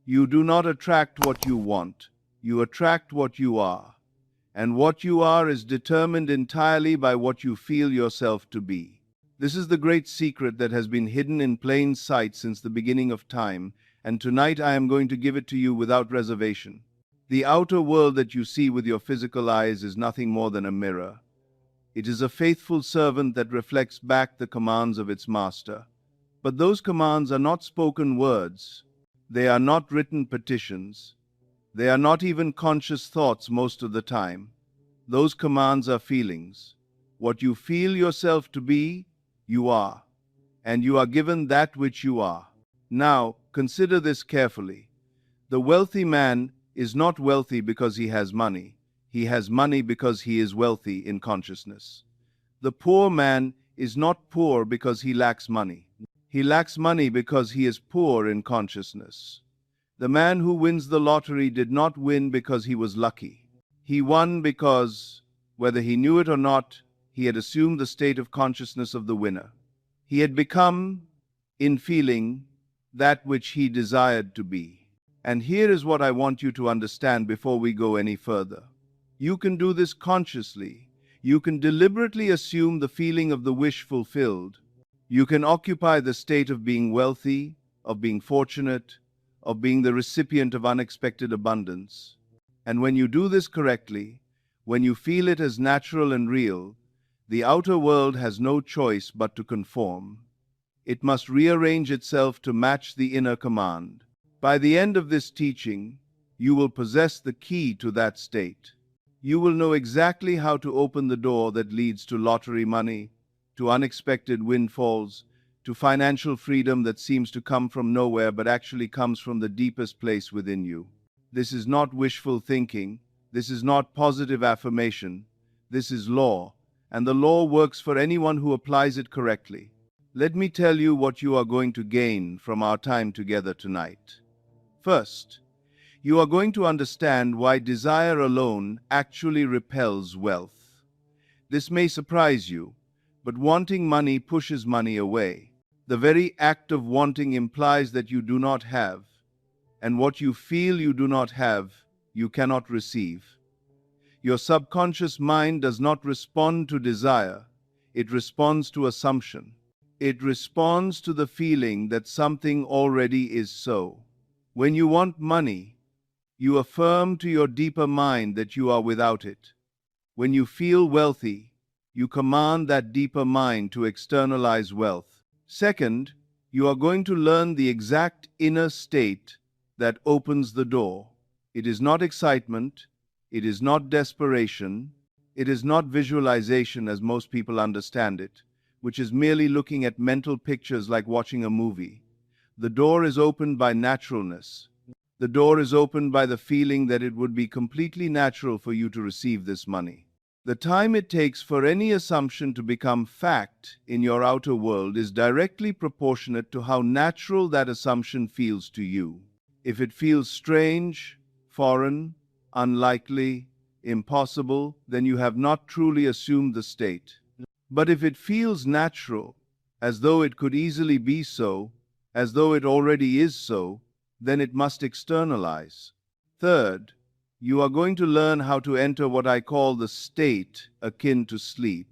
You do not attract what you want, you attract what you are. And what you are is determined entirely by what you feel yourself to be. This is the great secret that has been hidden in plain sight since the beginning of time, and tonight I am going to give it to you without reservation. The outer world that you see with your physical eyes is nothing more than a mirror. It is a faithful servant that reflects back the commands of its master. But those commands are not spoken words. They are not written petitions. They are not even conscious thoughts most of the time. Those commands are feelings. What you feel yourself to be, you are. And you are given that which you are. Now, consider this carefully. The wealthy man is not wealthy because he has money. He has money because he is wealthy in consciousness. The poor man is not poor because he lacks money. He lacks money because he is poor in consciousness. The man who wins the lottery did not win because he was lucky. He won because, whether he knew it or not, he had assumed the state of consciousness of the winner. He had become, in feeling, that which he desired to be. And here is what I want you to understand before we go any further. You can do this consciously. You can deliberately assume the feeling of the wish fulfilled. You can occupy the state of being wealthy, of being fortunate, of being the recipient of unexpected abundance. And when you do this correctly, when you feel it as natural and real, the outer world has no choice but to conform. It must rearrange itself to match the inner command. By the end of this teaching, you will possess the key to that state. You will know exactly how to open the door that leads to lottery money, to unexpected windfalls, to financial freedom that seems to come from nowhere but actually comes from the deepest place within you. This is not wishful thinking. This is not positive affirmation. This is law, and the law works for anyone who applies it correctly. Let me tell you what you are going to gain from our time together tonight. First, you are going to understand why desire alone actually repels wealth. This may surprise you, but wanting money pushes money away. The very act of wanting implies that you do not have, and what you feel you do not have, you cannot receive. Your subconscious mind does not respond to desire, it responds to assumption. It responds to the feeling that something already is so. When you want money, you affirm to your deeper mind that you are without it. When you feel wealthy, you command that deeper mind to externalize wealth. Second, you are going to learn the exact inner state that opens the door. It is not excitement, it is not desperation, it is not visualization as most people understand it, which is merely looking at mental pictures like watching a movie. The door is opened by naturalness. The door is opened by the feeling that it would be completely natural for you to receive this money. The time it takes for any assumption to become fact in your outer world is directly proportionate to how natural that assumption feels to you. If it feels strange, foreign, unlikely, impossible, then you have not truly assumed the state. But if it feels natural, as though it could easily be so, as though it already is so, then it must externalize. Third, you are going to learn how to enter what I call the state akin to sleep.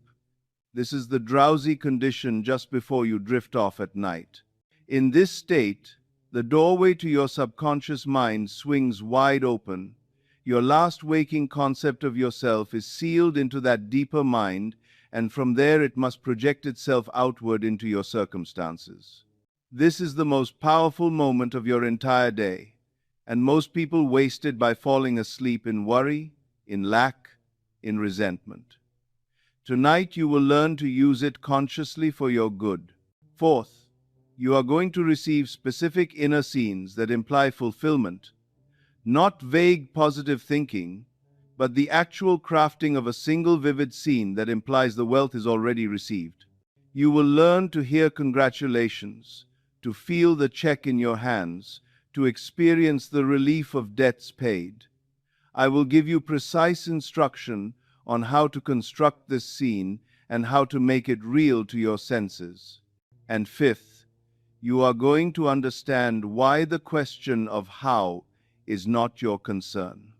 This is the drowsy condition just before you drift off at night. In this state, the doorway to your subconscious mind swings wide open. Your last waking concept of yourself is sealed into that deeper mind, and from there it must project itself outward into your circumstances. This is the most powerful moment of your entire day, and most people waste it by falling asleep in worry, in lack, in resentment. Tonight you will learn to use it consciously for your good. Fourth, you are going to receive specific inner scenes that imply fulfillment, not vague positive thinking, but the actual crafting of a single vivid scene that implies the wealth is already received. You will learn to hear congratulations, to feel the check in your hands, to experience the relief of debts paid. I will give you precise instruction on how to construct this scene and how to make it real to your senses. And fifth, you are going to understand why the question of how is not your concern.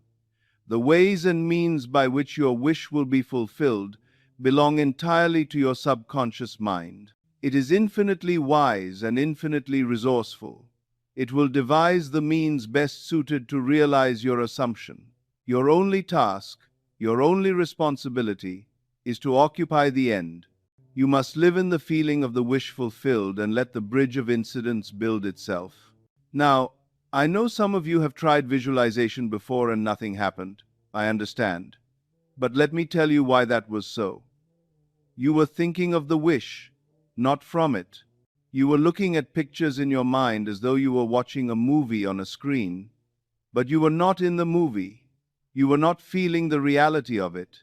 The ways and means by which your wish will be fulfilled belong entirely to your subconscious mind. It is infinitely wise and infinitely resourceful. It will devise the means best suited to realize your assumption. Your only task, your only responsibility, is to occupy the end. You must live in the feeling of the wish fulfilled and let the bridge of incidents build itself. Now, I know some of you have tried visualization before and nothing happened. I understand. But let me tell you why that was so. You were thinking of the wish, not from it. You were looking at pictures in your mind as though you were watching a movie on a screen, but you were not in the movie. You were not feeling the reality of it.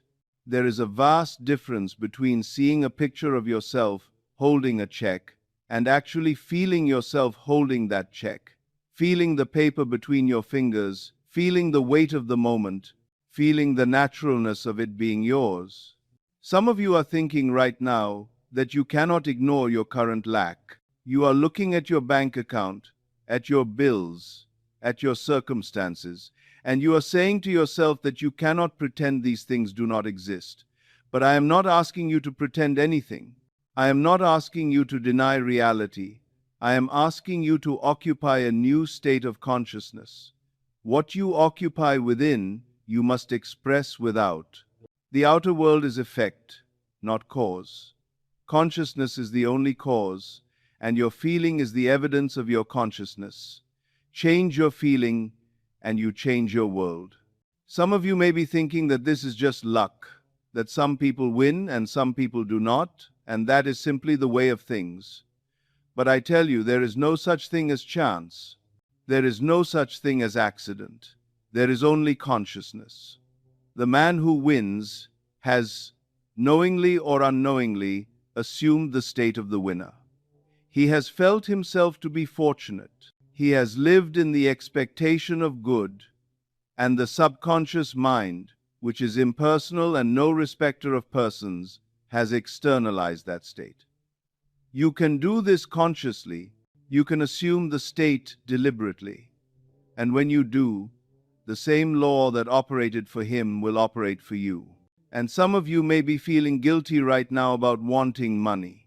There is a vast difference between seeing a picture of yourself holding a check and actually feeling yourself holding that check, feeling the paper between your fingers, feeling the weight of the moment, feeling the naturalness of it being yours. Some of you are thinking right now that you cannot ignore your current lack. You are looking at your bank account, at your bills, at your circumstances, and you are saying to yourself that you cannot pretend these things do not exist. But I am not asking you to pretend anything. I am not asking you to deny reality. I am asking you to occupy a new state of consciousness. What you occupy within, you must express without. The outer world is effect, not cause. Consciousness is the only cause, and your feeling is the evidence of your consciousness. Change your feeling, and you change your world. Some of you may be thinking that this is just luck, that some people win and some people do not, and that is simply the way of things. But I tell you, there is no such thing as chance. There is no such thing as accident. There is only consciousness. The man who wins has, knowingly or unknowingly, assumed the state of the winner. He has felt himself to be fortunate. He has lived in the expectation of good, and the subconscious mind, which is impersonal and no respecter of persons, has externalized that state. You can do this consciously. You can assume the state deliberately. And when you do, the same law that operated for him will operate for you. And some of you may be feeling guilty right now about wanting money.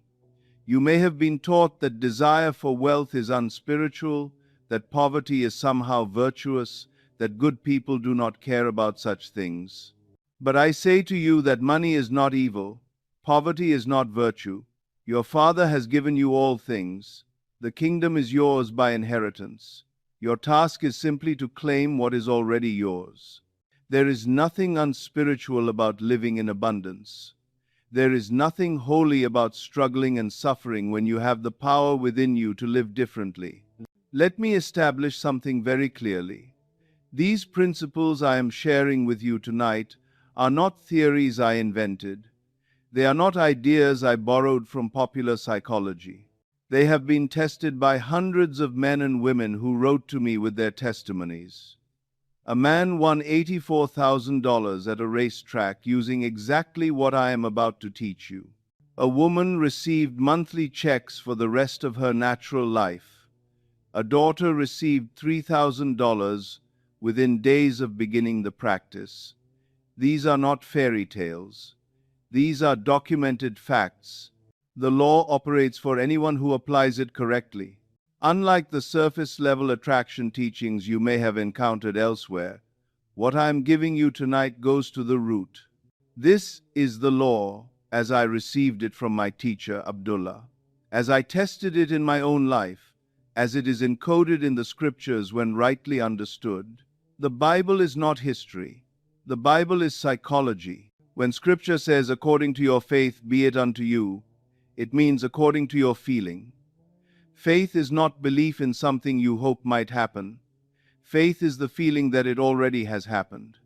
You may have been taught that desire for wealth is unspiritual, that poverty is somehow virtuous, that good people do not care about such things. But I say to you that money is not evil, poverty is not virtue. Your Father has given you all things. The kingdom is yours by inheritance. Your task is simply to claim what is already yours. There is nothing unspiritual about living in abundance. There is nothing holy about struggling and suffering when you have the power within you to live differently. Let me establish something very clearly. These principles I am sharing with you tonight are not theories I invented. They are not ideas I borrowed from popular psychology. They have been tested by hundreds of men and women who wrote to me with their testimonies. A man won $84,000 at a racetrack using exactly what I am about to teach you. A woman received monthly checks for the rest of her natural life. A daughter received $3,000 within days of beginning the practice. These are not fairy tales. These are documented facts. The law operates for anyone who applies it correctly. Unlike the surface-level attraction teachings you may have encountered elsewhere, what I am giving you tonight goes to the root. This is the law as I received it from my teacher, Abdullah, as I tested it in my own life, as it is encoded in the scriptures when rightly understood. The Bible is not history. The Bible is psychology. When scripture says, according to your faith be it unto you, it means according to your feeling. Faith is not belief in something you hope might happen. Faith is the feeling that it already has happened.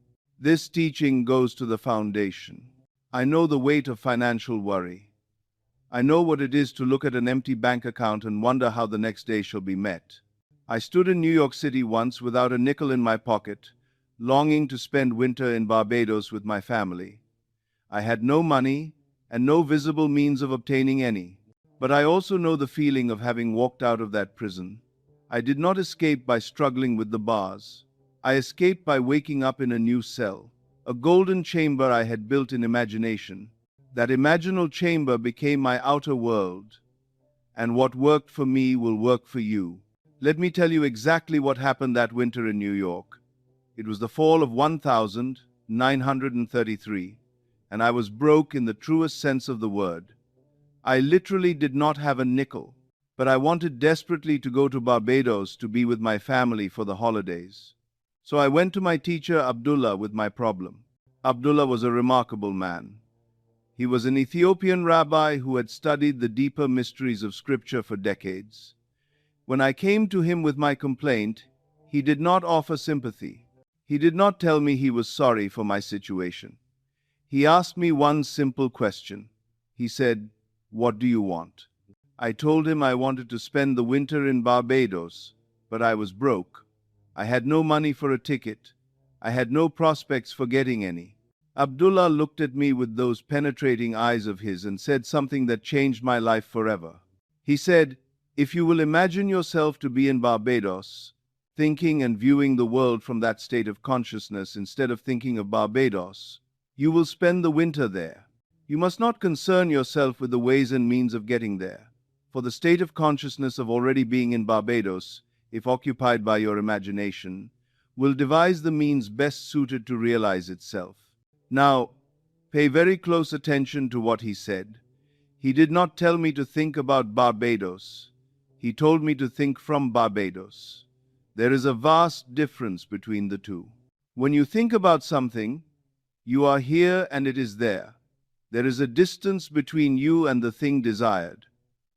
This teaching goes to the foundation. I know the weight of financial worry. I know what it is to look at an empty bank account and wonder how the next day shall be met. I stood in New York City once without a nickel in my pocket, longing to spend winter in Barbados with my family. I had no money and no visible means of obtaining any. But I also know the feeling of having walked out of that prison. I did not escape by struggling with the bars. I escaped by waking up in a new cell, a golden chamber I had built in imagination. That imaginal chamber became my outer world, and what worked for me will work for you. Let me tell you exactly what happened that winter in New York. It was the fall of 1933, and I was broke in the truest sense of the word. I literally did not have a nickel, but I wanted desperately to go to Barbados to be with my family for the holidays. So I went to my teacher Abdullah with my problem. Abdullah was a remarkable man. He was an Ethiopian rabbi who had studied the deeper mysteries of Scripture for decades. When I came to him with my complaint, he did not offer sympathy. He did not tell me he was sorry for my situation. He asked me one simple question. He said, "What do you want?" I told him I wanted to spend the winter in Barbados, but I was broke. I had no money for a ticket. I had no prospects for getting any. Abdullah looked at me with those penetrating eyes of his and said something that changed my life forever. He said, "If you will imagine yourself to be in Barbados, thinking and viewing the world from that state of consciousness instead of thinking of Barbados, you will spend the winter there. You must not concern yourself with the ways and means of getting there, for the state of consciousness of already being in Barbados, if occupied by your imagination, will devise the means best suited to realize itself." Now, pay very close attention to what he said. He did not tell me to think about Barbados. He told me to think from Barbados. There is a vast difference between the two. When you think about something, you are here and it is there. There is a distance between you and the thing desired.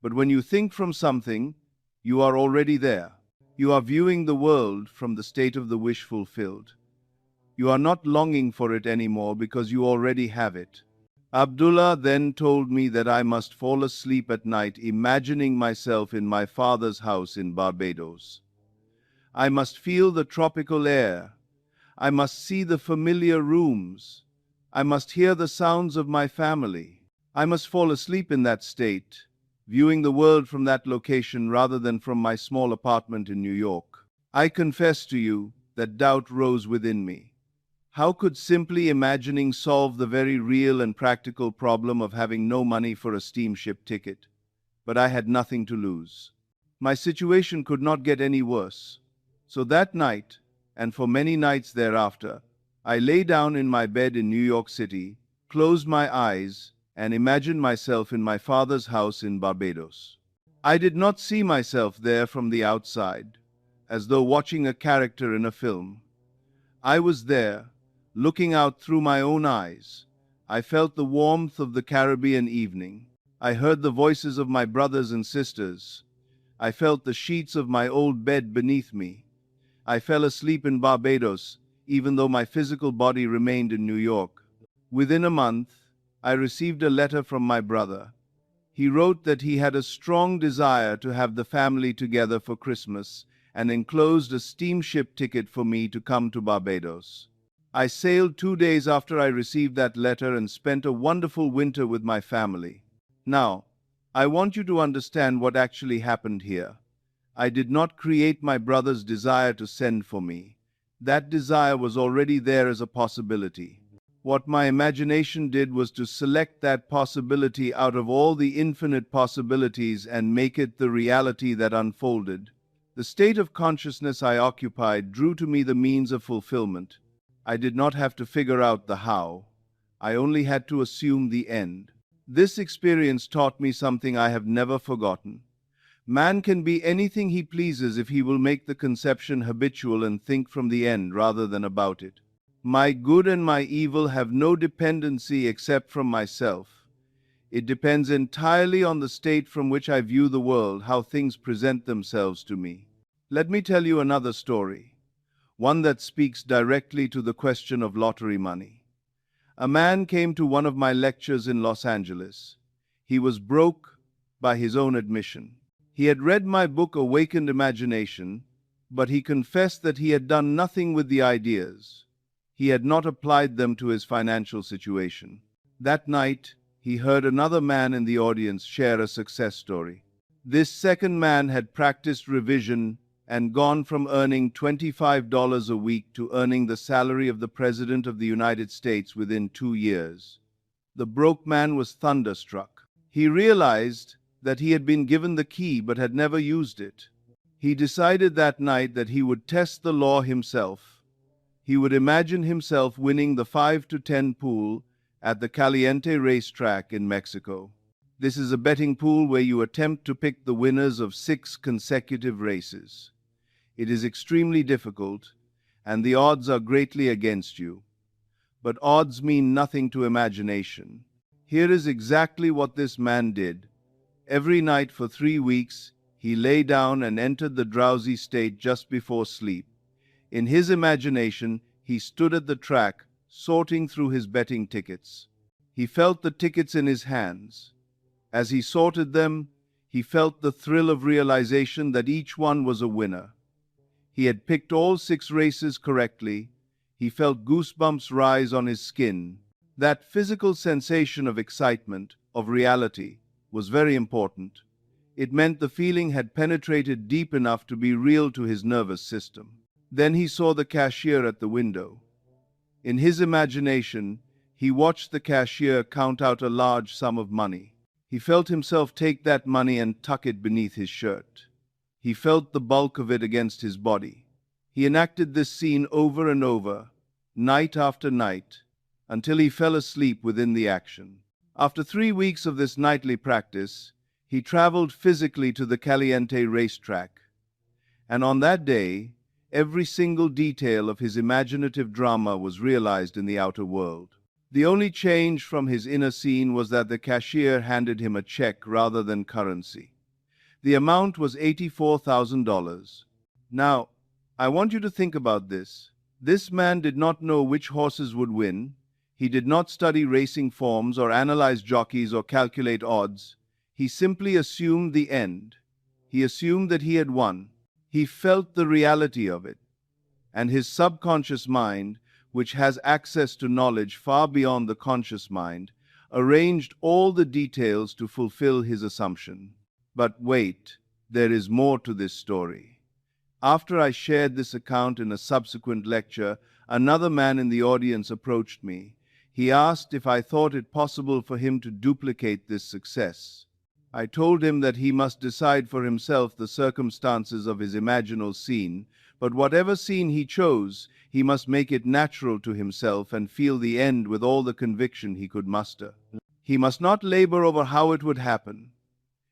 But when you think from something, you are already there. You are viewing the world from the state of the wish fulfilled. You are not longing for it anymore because you already have it. Abdullah then told me that I must fall asleep at night imagining myself in my father's house in Barbados. I must feel the tropical air. I must see the familiar rooms. I must hear the sounds of my family. I must fall asleep in that state, viewing the world from that location rather than from my small apartment in New York. I confess to you that doubt rose within me. How could simply imagining solve the very real and practical problem of having no money for a steamship ticket? But I had nothing to lose. My situation could not get any worse. So that night, and for many nights thereafter, I lay down in my bed in New York City, closed my eyes, and imagined myself in my father's house in Barbados. I did not see myself there from the outside, as though watching a character in a film. I was there, looking out through my own eyes. I felt the warmth of the Caribbean evening. I heard the voices of my brothers and sisters. I felt the sheets of my old bed beneath me. I fell asleep in Barbados, even though my physical body remained in New York. Within a month, I received a letter from my brother. He wrote that he had a strong desire to have the family together for Christmas and enclosed a steamship ticket for me to come to Barbados. I sailed 2 days after I received that letter and spent a wonderful winter with my family. Now, I want you to understand what actually happened here. I did not create my brother's desire to send for me. That desire was already there as a possibility. What my imagination did was to select that possibility out of all the infinite possibilities and make it the reality that unfolded. The state of consciousness I occupied drew to me the means of fulfillment. I did not have to figure out the how. I only had to assume the end. This experience taught me something I have never forgotten. Man can be anything he pleases if he will make the conception habitual and think from the end rather than about it. My good and my evil have no dependency except from myself. It depends entirely on the state from which I view the world, how things present themselves to me. Let me tell you another story, one that speaks directly to the question of lottery money. A man came to one of my lectures in Los Angeles. He was broke by his own admission. He had read my book, Awakened Imagination, but he confessed that he had done nothing with the ideas. He had not applied them to his financial situation. That night, he heard another man in the audience share a success story. This second man had practiced revision and gone from earning $25 a week to earning the salary of the President of the United States within 2 years. The broke man was thunderstruck. He realized that he had been given the key but had never used it. He decided that night that he would test the law himself. He would imagine himself winning the 5 to 10 pool at the Caliente racetrack in Mexico. This is a betting pool where you attempt to pick the winners of 6 consecutive races. It is extremely difficult, and the odds are greatly against you. But odds mean nothing to imagination. Here is exactly what this man did. Every night for 3 weeks, he lay down and entered the drowsy state just before sleep. In his imagination, he stood at the track, sorting through his betting tickets. He felt the tickets in his hands. As he sorted them, he felt the thrill of realization that each one was a winner. He had picked all 6 races correctly. He felt goosebumps rise on his skin. That physical sensation of excitement, of reality, was very important. It meant the feeling had penetrated deep enough to be real to his nervous system. Then he saw the cashier at the window. In his imagination, he watched the cashier count out a large sum of money. He felt himself take that money and tuck it beneath his shirt. He felt the bulk of it against his body. He enacted this scene over and over, night after night, until he fell asleep within the action. After 3 weeks of this nightly practice, he traveled physically to the Caliente racetrack. And on that day, every single detail of his imaginative drama was realized in the outer world. The only change from his inner scene was that the cashier handed him a check rather than currency. The amount was $84,000. Now, I want you to think about this. This man did not know which horses would win. He did not study racing forms or analyze jockeys or calculate odds. He simply assumed the end. He assumed that he had won. He felt the reality of it. And his subconscious mind, which has access to knowledge far beyond the conscious mind, arranged all the details to fulfill his assumption. But wait, there is more to this story. After I shared this account in a subsequent lecture, another man in the audience approached me. He asked if I thought it possible for him to duplicate this success. I told him that he must decide for himself the circumstances of his imaginal scene, but whatever scene he chose, he must make it natural to himself and feel the end with all the conviction he could muster. He must not labor over how it would happen.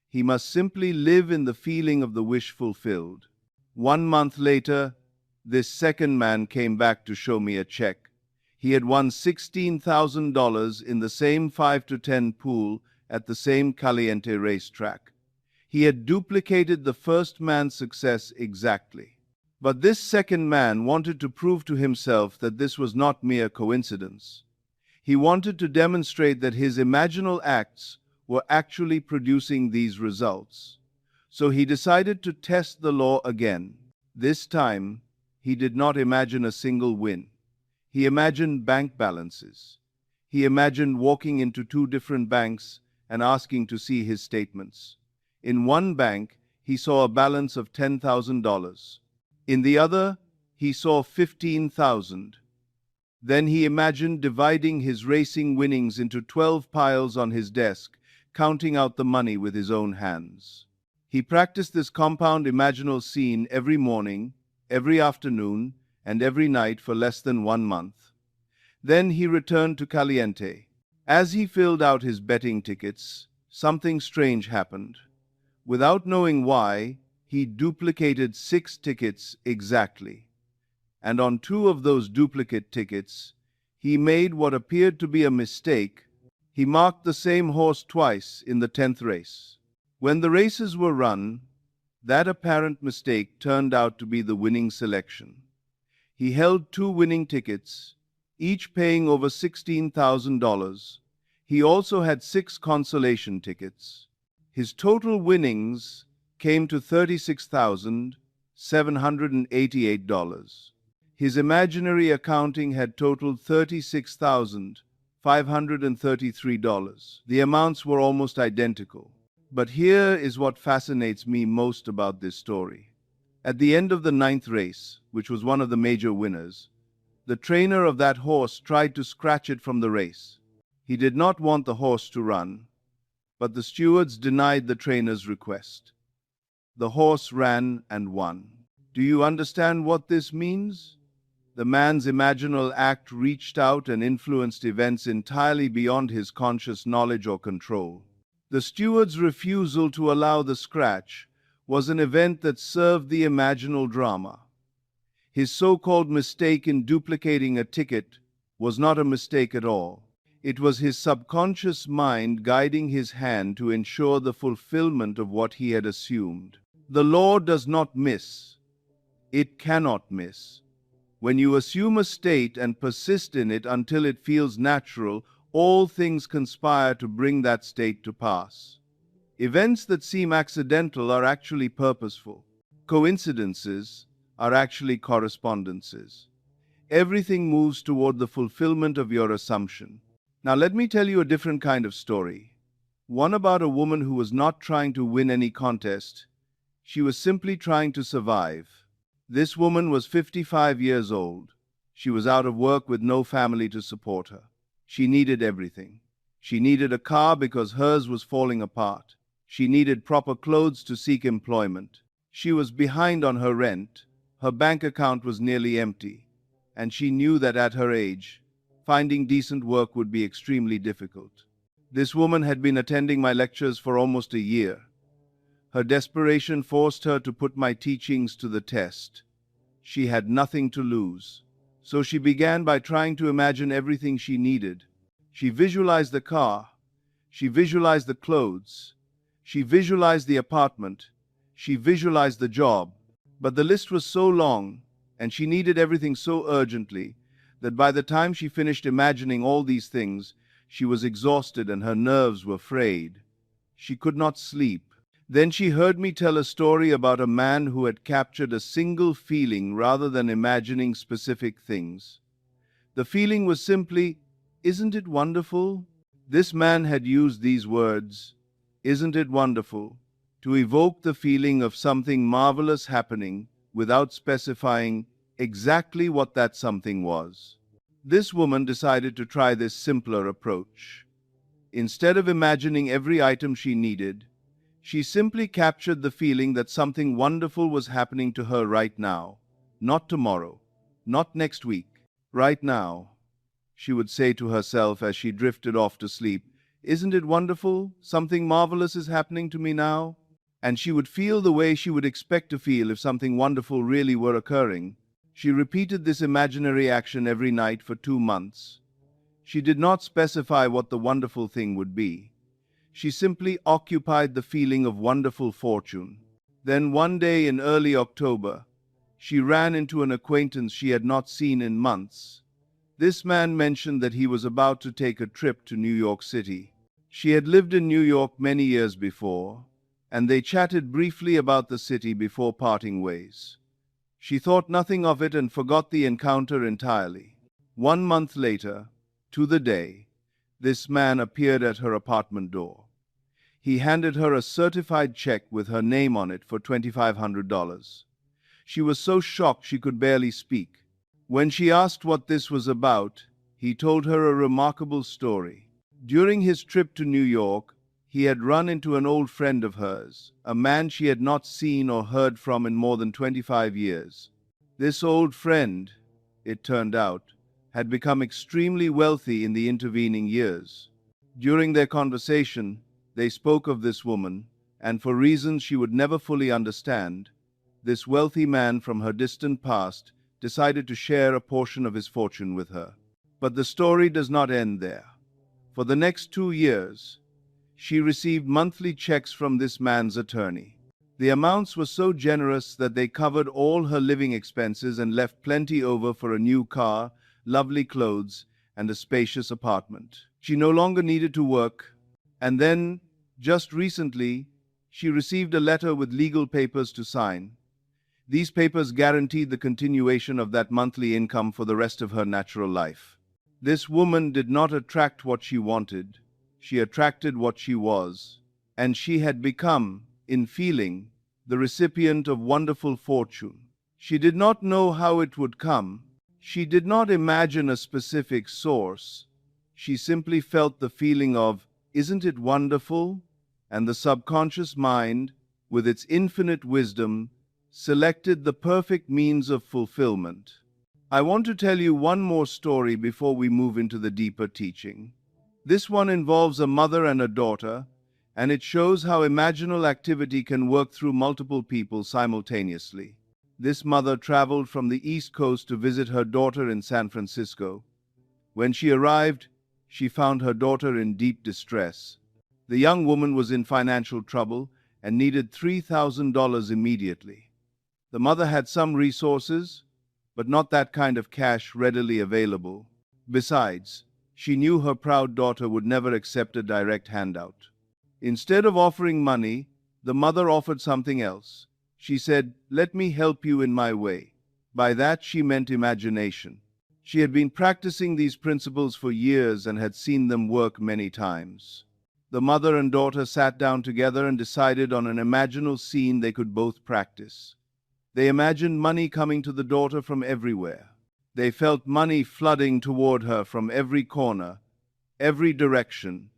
He must simply live in the feeling of the wish fulfilled. 1 month later, this second man came back to show me a check. He had won $16,000 in the same 5 to 10 pool at the same Caliente racetrack. He had duplicated the first man's success exactly. But this second man wanted to prove to himself that this was not mere coincidence. He wanted to demonstrate that his imaginal acts were actually producing these results. So he decided to test the law again. This time, he did not imagine a single win. He imagined bank balances. He imagined walking into 2 different banks and asking to see his statements. In one bank, he saw a balance of $10,000. In the other, he saw $15,000. Then he imagined dividing his racing winnings into 12 piles on his desk, counting out the money with his own hands. He practiced this compound imaginal scene every morning, every afternoon, and every night for less than 1 month. Then he returned to Caliente. As he filled out his betting tickets, something strange happened. Without knowing why, he duplicated 6 tickets exactly. And on 2 of those duplicate tickets, he made what appeared to be a mistake. He marked the same horse twice in the 10th race. When the races were run, that apparent mistake turned out to be the winning selection. He held 2 winning tickets, each paying over $16,000. He also had 6 consolation tickets. His total winnings came to $36,788. His imaginary accounting had totaled $36,000, $533. The amounts were almost identical. But here is what fascinates me most about this story. At the end of the ninth race, which was one of the major winners, the trainer of that horse tried to scratch it from the race. He did not want the horse to run, but the stewards denied the trainer's request. The horse ran and won. Do you understand what this means? The man's imaginal act reached out and influenced events entirely beyond his conscious knowledge or control. The steward's refusal to allow the scratch was an event that served the imaginal drama. His so-called mistake in duplicating a ticket was not a mistake at all. It was his subconscious mind guiding his hand to ensure the fulfillment of what he had assumed. The law does not miss. It cannot miss. When you assume a state and persist in it until it feels natural, all things conspire to bring that state to pass. Events that seem accidental are actually purposeful. Coincidences are actually correspondences. Everything moves toward the fulfillment of your assumption. Now let me tell you a different kind of story. One about a woman who was not trying to win any contest. She was simply trying to survive. This woman was 55 years old. She was out of work with no family to support her. She needed everything. She needed a car because hers was falling apart. She needed proper clothes to seek employment. She was behind on her rent. Her bank account was nearly empty. And she knew that at her age, finding decent work would be extremely difficult. This woman had been attending my lectures for almost a year. Her desperation forced her to put my teachings to the test. She had nothing to lose. So she began by trying to imagine everything she needed. She visualized the car. She visualized the clothes. She visualized the apartment. She visualized the job. But the list was so long, and she needed everything so urgently, that by the time she finished imagining all these things, she was exhausted and her nerves were frayed. She could not sleep. Then she heard me tell a story about a man who had captured a single feeling rather than imagining specific things. The feeling was simply, "Isn't it wonderful?" This man had used these words, "Isn't it wonderful?" to evoke the feeling of something marvelous happening without specifying exactly what that something was. This woman decided to try this simpler approach. Instead of imagining every item she needed, she simply captured the feeling that something wonderful was happening to her right now. Not tomorrow, not next week, right now. She would say to herself as she drifted off to sleep, "Isn't it wonderful? Something marvelous is happening to me now." And she would feel the way she would expect to feel if something wonderful really were occurring. She repeated this imaginary action every night for 2 months. She did not specify what the wonderful thing would be. She simply occupied the feeling of wonderful fortune. Then one day in early October, she ran into an acquaintance she had not seen in months. This man mentioned that he was about to take a trip to New York City. She had lived in New York many years before, and they chatted briefly about the city before parting ways. She thought nothing of it and forgot the encounter entirely. 1 month later, to the day, this man appeared at her apartment door. He handed her a certified check with her name on it for $2,500. She was so shocked she could barely speak. When she asked what this was about, he told her a remarkable story. During his trip to New York, he had run into an old friend of hers, a man she had not seen or heard from in more than 25 years. This old friend, it turned out, had become extremely wealthy in the intervening years. During their conversation, they spoke of this woman, and for reasons she would never fully understand, this wealthy man from her distant past decided to share a portion of his fortune with her. But the story does not end there. For the next 2 years, she received monthly checks from this man's attorney. The amounts were so generous that they covered all her living expenses and left plenty over for a new car, lovely clothes, and a spacious apartment. She no longer needed to work, and then, just recently, she received a letter with legal papers to sign. These papers guaranteed the continuation of that monthly income for the rest of her natural life. This woman did not attract what she wanted, she attracted what she was, and she had become, in feeling, the recipient of wonderful fortune. She did not know how it would come. She did not imagine a specific source. She simply felt the feeling of, "Isn't it wonderful?" And the subconscious mind, with its infinite wisdom, selected the perfect means of fulfillment. I want to tell you one more story before we move into the deeper teaching. This one involves a mother and a daughter, and it shows how imaginal activity can work through multiple people simultaneously. This mother traveled from the East Coast to visit her daughter in San Francisco. When she arrived, she found her daughter in deep distress. The young woman was in financial trouble and needed $3,000 immediately. The mother had some resources, but not that kind of cash readily available. Besides, she knew her proud daughter would never accept a direct handout. Instead of offering money, the mother offered something else. She said, "Let me help you in my way." By that she meant imagination. She had been practicing these principles for years and had seen them work many times. The mother and daughter sat down together and decided on an imaginal scene they could both practice. They imagined money coming to the daughter from everywhere. They felt money flooding toward her from every corner, every direction,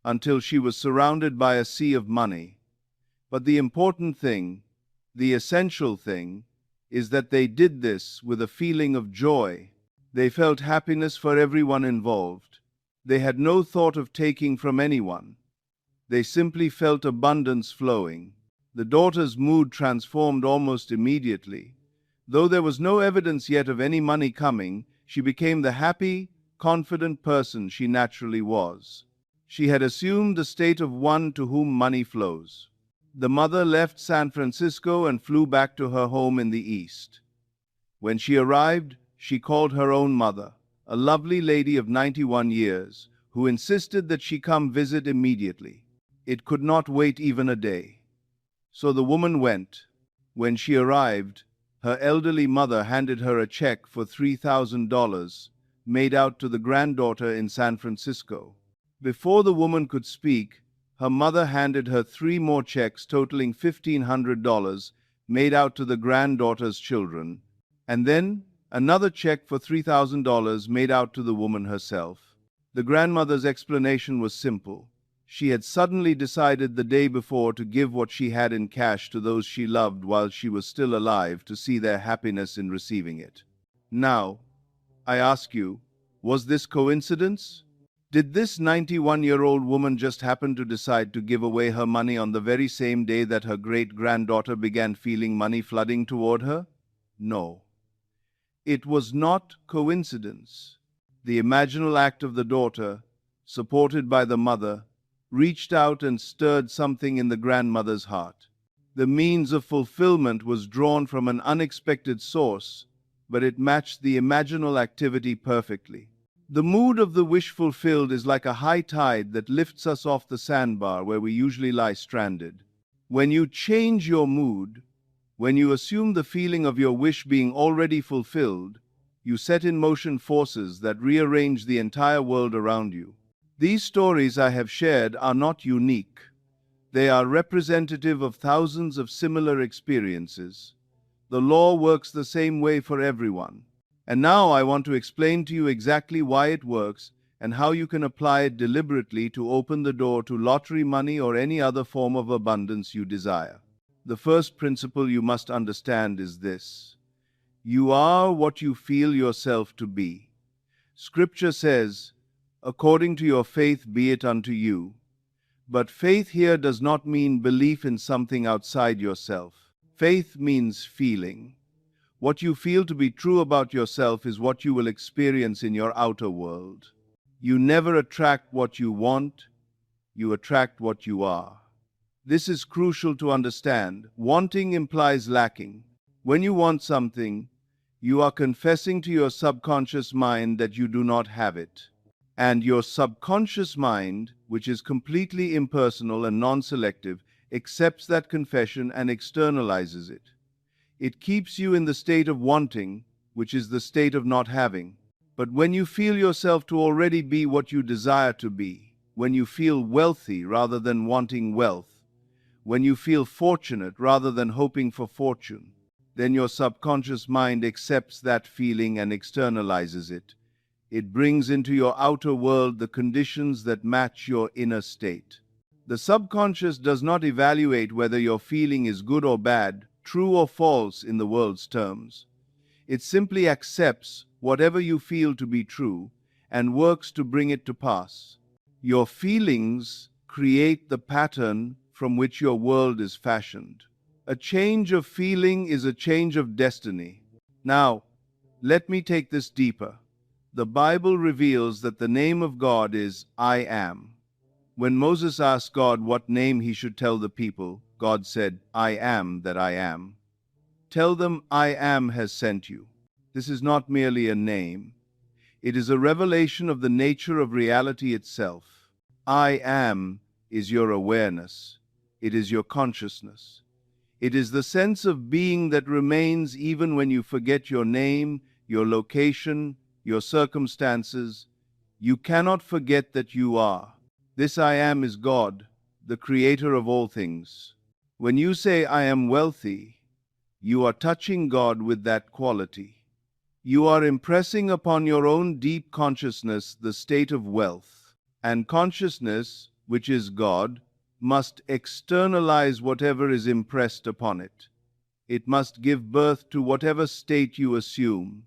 until she was surrounded by a sea of money. But the important thing, the essential thing, is that they did this with a feeling of joy. They felt happiness for everyone involved. They had no thought of taking from anyone. They simply felt abundance flowing. The daughter's mood transformed almost immediately. Though there was no evidence yet of any money coming, she became the happy, confident person she naturally was. She had assumed the state of one to whom money flows. The mother left San Francisco and flew back to her home in the East. When she arrived, she called her own mother, a lovely lady of 91 years, who insisted that she come visit immediately. It could not wait even a day. So the woman went. When she arrived, her elderly mother handed her a check for $3,000 made out to the granddaughter in San Francisco. Before the woman could speak, her mother handed her 3 more checks totaling $1,500 made out to the granddaughter's children, and then another check for $3,000 made out to the woman herself. The grandmother's explanation was simple. She had suddenly decided the day before to give what she had in cash to those she loved while she was still alive to see their happiness in receiving it. Now, I ask you, was this coincidence? Did this 91-year-old woman just happen to decide to give away her money on the very same day that her great-granddaughter began feeling money flooding toward her? No. It was not coincidence. The imaginal act of the daughter, supported by the mother, reached out and stirred something in the grandmother's heart. The means of fulfillment was drawn from an unexpected source, but it matched the imaginal activity perfectly. The mood of the wish fulfilled is like a high tide that lifts us off the sandbar where we usually lie stranded. When you change your mood, when you assume the feeling of your wish being already fulfilled, you set in motion forces that rearrange the entire world around you. These stories I have shared are not unique. They are representative of thousands of similar experiences. The law works the same way for everyone. And now I want to explain to you exactly why it works and how you can apply it deliberately to open the door to lottery money or any other form of abundance you desire. The first principle you must understand is this: you are what you feel yourself to be. Scripture says, "According to your faith be it unto you." But faith here does not mean belief in something outside yourself. Faith means feeling. What you feel to be true about yourself is what you will experience in your outer world. You never attract what you want, you attract what you are. This is crucial to understand. Wanting implies lacking. When you want something, you are confessing to your subconscious mind that you do not have it. And your subconscious mind, which is completely impersonal and non-selective, accepts that confession and externalizes it. It keeps you in the state of wanting, which is the state of not having. But when you feel yourself to already be what you desire to be, when you feel wealthy rather than wanting wealth, when you feel fortunate rather than hoping for fortune, then your subconscious mind accepts that feeling and externalizes it. It brings into your outer world the conditions that match your inner state. The subconscious does not evaluate whether your feeling is good or bad, true or false in the world's terms. It simply accepts whatever you feel to be true and works to bring it to pass. Your feelings create the pattern from which your world is fashioned. A change of feeling is a change of destiny. Now, let me take this deeper. The Bible reveals that the name of God is I am. When Moses asked God what name he should tell the people, God said, I am that I am. Tell them I am has sent you. This is not merely a name. It is a revelation of the nature of reality itself. I am is your awareness. It is your consciousness. It is the sense of being that remains even when you forget your name, your location, your circumstances. You cannot forget that you are. This I am is God, the creator of all things. When you say I am wealthy, you are touching God with that quality. You are impressing upon your own deep consciousness the state of wealth. And consciousness, which is God, must externalize whatever is impressed upon it. It must give birth to whatever state you assume.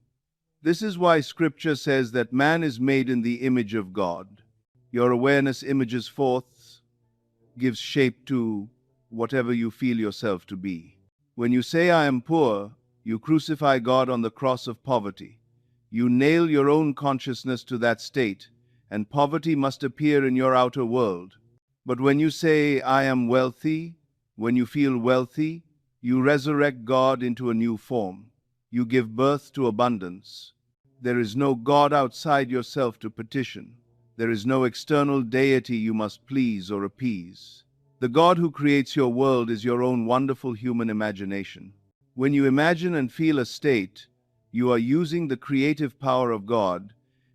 This is why Scripture says that man is made in the image of God. Your awareness images forth, gives shape to whatever you feel yourself to be. When you say, I am poor, you crucify God on the cross of poverty. You nail your own consciousness to that state, and poverty must appear in your outer world. But when you say, I am wealthy, when you feel wealthy, you resurrect God into a new form. You give birth to abundance. There is no God outside yourself to petition. There is no external deity you must please or appease. The God who creates your world is your own wonderful human imagination. When you imagine and feel a state, you are using the creative power of God,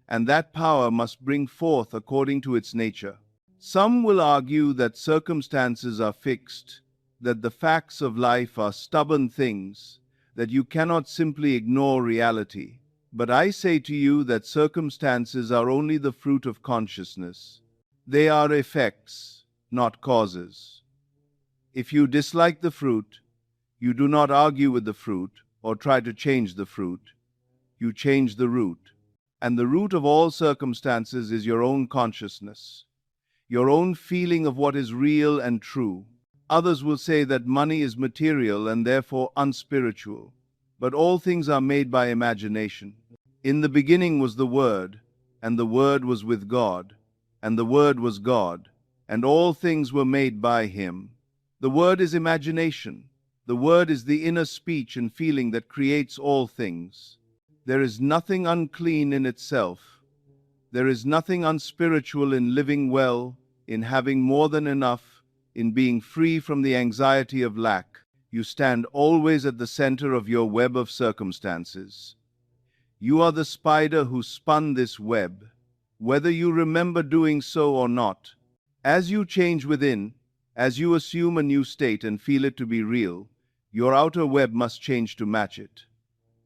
and that power must bring forth according to its nature. Some will argue that circumstances are fixed, that the facts of life are stubborn things, that you cannot simply ignore reality. But I say to you that circumstances are only the fruit of consciousness. They are effects, not causes. If you dislike the fruit, you do not argue with the fruit or try to change the fruit. You change the root. And the root of all circumstances is your own consciousness, your own feeling of what is real and true. Others will say that money is material and therefore unspiritual, but all things are made by imagination. In the beginning was the Word, and the Word was with God, and the Word was God, and all things were made by Him. The Word is imagination. The Word is the inner speech and feeling that creates all things. There is nothing unclean in itself. There is nothing unspiritual in living well, in having more than enough, in being free from the anxiety of lack. You stand always at the center of your web of circumstances. You are the spider who spun this web, whether you remember doing so or not. As you change within, as you assume a new state and feel it to be real, your outer web must change to match it.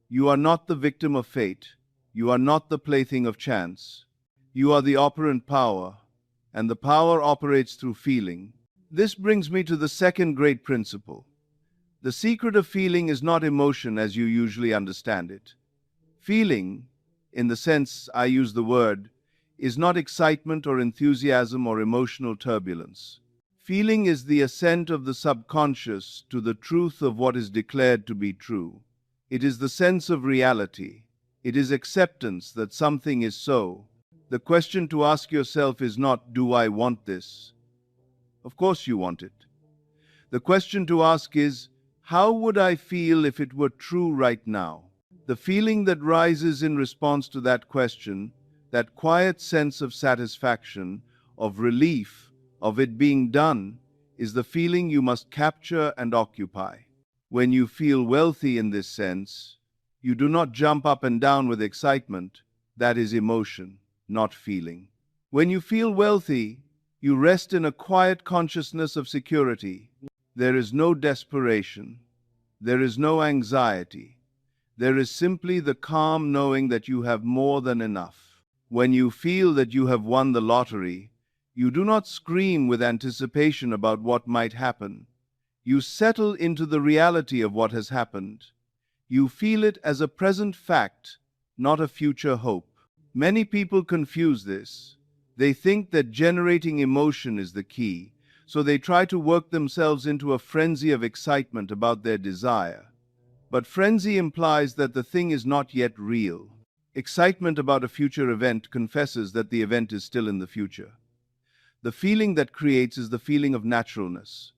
You are not the victim of fate. You are not the plaything of chance. You are the operant power, and the power operates through feeling. This brings me to the second great principle. The secret of feeling is not emotion as you usually understand it. Feeling, in the sense I use the word, is not excitement or enthusiasm or emotional turbulence. Feeling is the ascent of the subconscious to the truth of what is declared to be true. It is the sense of reality. It is acceptance that something is so. The question to ask yourself is not, do I want this? Of course you want it. The question to ask is, how would I feel if it were true right now? The feeling that rises in response to that question, that quiet sense of satisfaction, of relief, of it being done, is the feeling you must capture and occupy. When you feel wealthy in this sense, you do not jump up and down with excitement. That is emotion, not feeling. When you feel wealthy, you rest in a quiet consciousness of security. There is no desperation. There is no anxiety. There is simply the calm knowing that you have more than enough. When you feel that you have won the lottery, you do not scream with anticipation about what might happen. You settle into the reality of what has happened. You feel it as a present fact, not a future hope. Many people confuse this. They think that generating emotion is the key, so they try to work themselves into a frenzy of excitement about their desire. But frenzy implies that the thing is not yet real. Excitement about a future event confesses that the event is still in the future. The feeling that creates is the feeling of naturalness,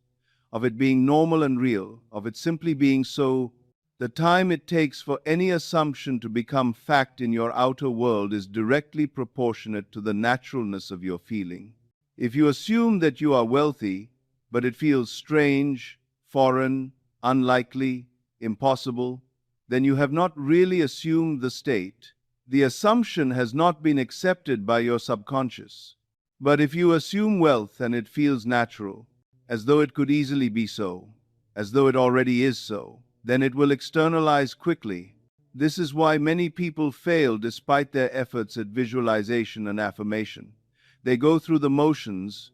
of it being normal and real, of it simply being so. The time it takes for any assumption to become fact in your outer world is directly proportionate to the naturalness of your feeling. If you assume that you are wealthy, but it feels strange, foreign, unlikely, impossible, then you have not really assumed the state. The assumption has not been accepted by your subconscious. But if you assume wealth and it feels natural, as though it could easily be so, as though it already is so, then it will externalize quickly. This is why many people fail despite their efforts at visualization and affirmation. They go through the motions,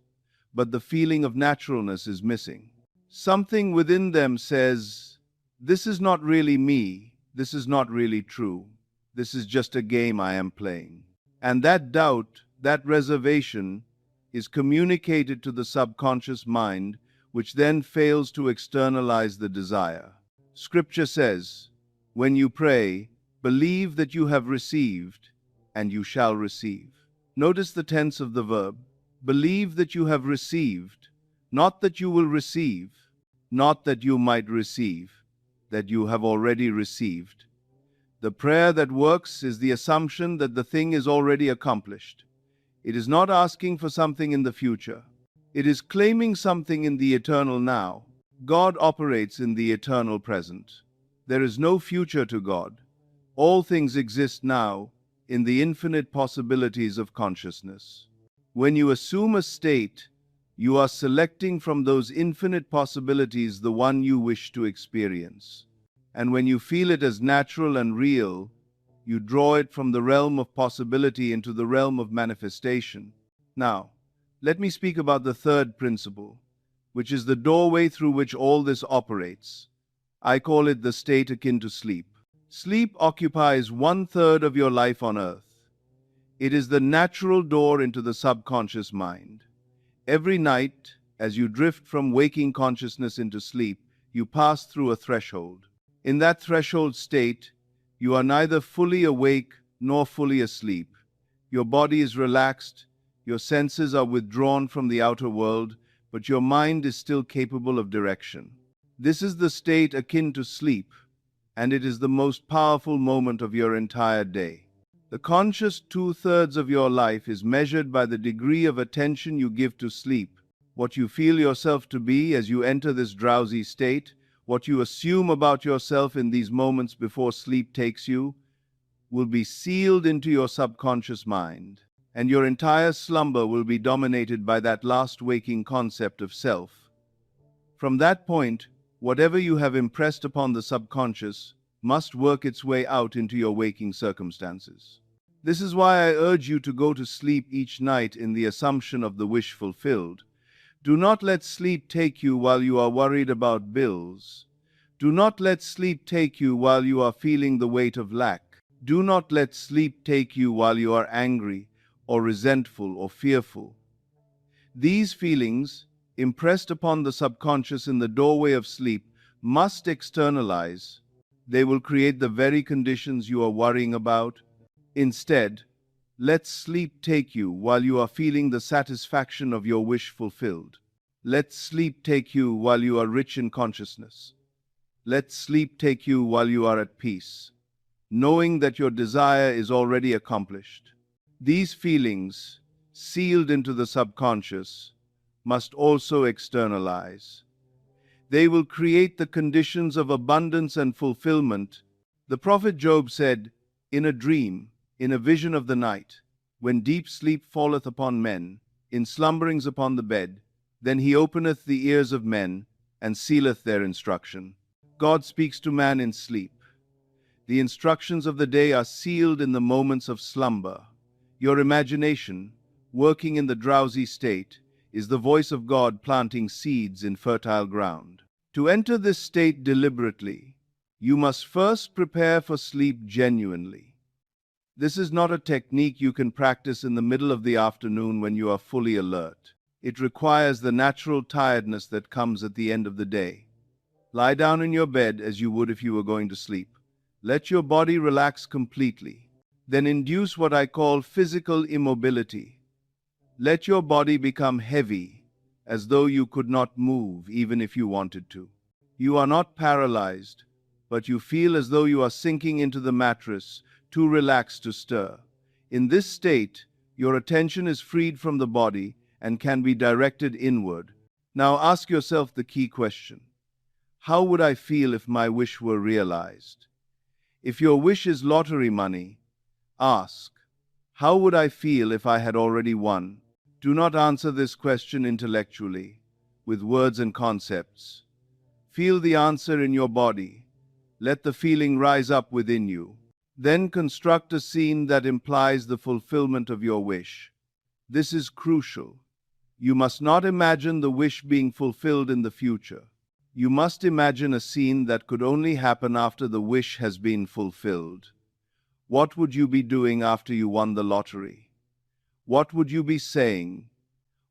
but the feeling of naturalness is missing. Something within them says, "This is not really me, this is not really true, this is just a game I am playing." And that doubt, that reservation, is communicated to the subconscious mind, which then fails to externalize the desire. Scripture says, "When you pray, believe that you have received, and you shall receive." Notice the tense of the verb. Believe that you have received, not that you will receive, not that you might receive, that you have already received. The prayer that works is the assumption that the thing is already accomplished. It is not asking for something in the future. It is claiming something in the eternal now. God operates in the eternal present. There is no future to God. All things exist now in the infinite possibilities of consciousness. When you assume a state, you are selecting from those infinite possibilities the one you wish to experience. And when you feel it as natural and real, you draw it from the realm of possibility into the realm of manifestation. Now, let me speak about the third principle, which is the doorway through which all this operates. I call it the state akin to sleep. Sleep occupies 1/3 of your life on earth. It is the natural door into the subconscious mind. Every night, as you drift from waking consciousness into sleep, you pass through a threshold. In that threshold state, you are neither fully awake nor fully asleep. Your body is relaxed, your senses are withdrawn from the outer world, but your mind is still capable of direction. This is the state akin to sleep, and it is the most powerful moment of your entire day. The conscious 2/3 of your life is measured by the degree of attention you give to sleep, what you feel yourself to be as you enter this drowsy state, what you assume about yourself in these moments before sleep takes you, will be sealed into your subconscious mind, and your entire slumber will be dominated by that last waking concept of self. From that point, whatever you have impressed upon the subconscious must work its way out into your waking circumstances. This is why I urge you to go to sleep each night in the assumption of the wish fulfilled. Do not let sleep take you while you are worried about bills. Do not let sleep take you while you are feeling the weight of lack. Do not let sleep take you while you are angry or resentful or fearful. These feelings, impressed upon the subconscious in the doorway of sleep, must externalize. They will create the very conditions you are worrying about. Instead, let sleep take you while you are feeling the satisfaction of your wish fulfilled. Let sleep take you while you are rich in consciousness. Let sleep take you while you are at peace, knowing that your desire is already accomplished. These feelings, sealed into the subconscious, must also externalize. They will create the conditions of abundance and fulfillment. The prophet Job said, "In a dream, In a vision of the night, when deep sleep falleth upon men, in slumberings upon the bed, then he openeth the ears of men, and sealeth their instruction. God speaks to man in sleep. The instructions of the day are sealed in the moments of slumber. Your imagination, working in the drowsy state, is the voice of God planting seeds in fertile ground. To enter this state deliberately, you must first prepare for sleep genuinely. This is not a technique you can practice in the middle of the afternoon when you are fully alert. It requires the natural tiredness that comes at the end of the day. Lie down in your bed as you would if you were going to sleep. Let your body relax completely. Then induce what I call physical immobility. Let your body become heavy, as though you could not move even if you wanted to. You are not paralyzed, but you feel as though you are sinking into the mattress, too relaxed to stir. In this state, your attention is freed from the body and can be directed inward. Now ask yourself the key question. How would I feel if my wish were realized? If your wish is lottery money, ask, how would I feel if I had already won? Do not answer this question intellectually, with words and concepts. Feel the answer in your body. Let the feeling rise up within you. Then construct a scene that implies the fulfillment of your wish. This is crucial. You must not imagine the wish being fulfilled in the future. You must imagine a scene that could only happen after the wish has been fulfilled. What would you be doing after you won the lottery? What would you be saying?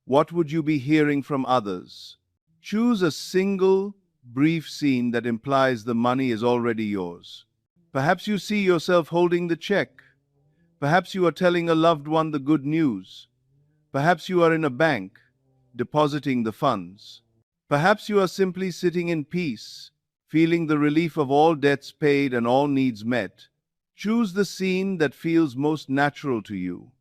What would you be hearing from others? Choose a single, brief scene that implies the money is already yours. Perhaps you see yourself holding the check. Perhaps you are telling a loved one the good news. Perhaps you are in a bank, depositing the funds. Perhaps you are simply sitting in peace, feeling the relief of all debts paid and all needs met. Choose the scene that feels most natural to you.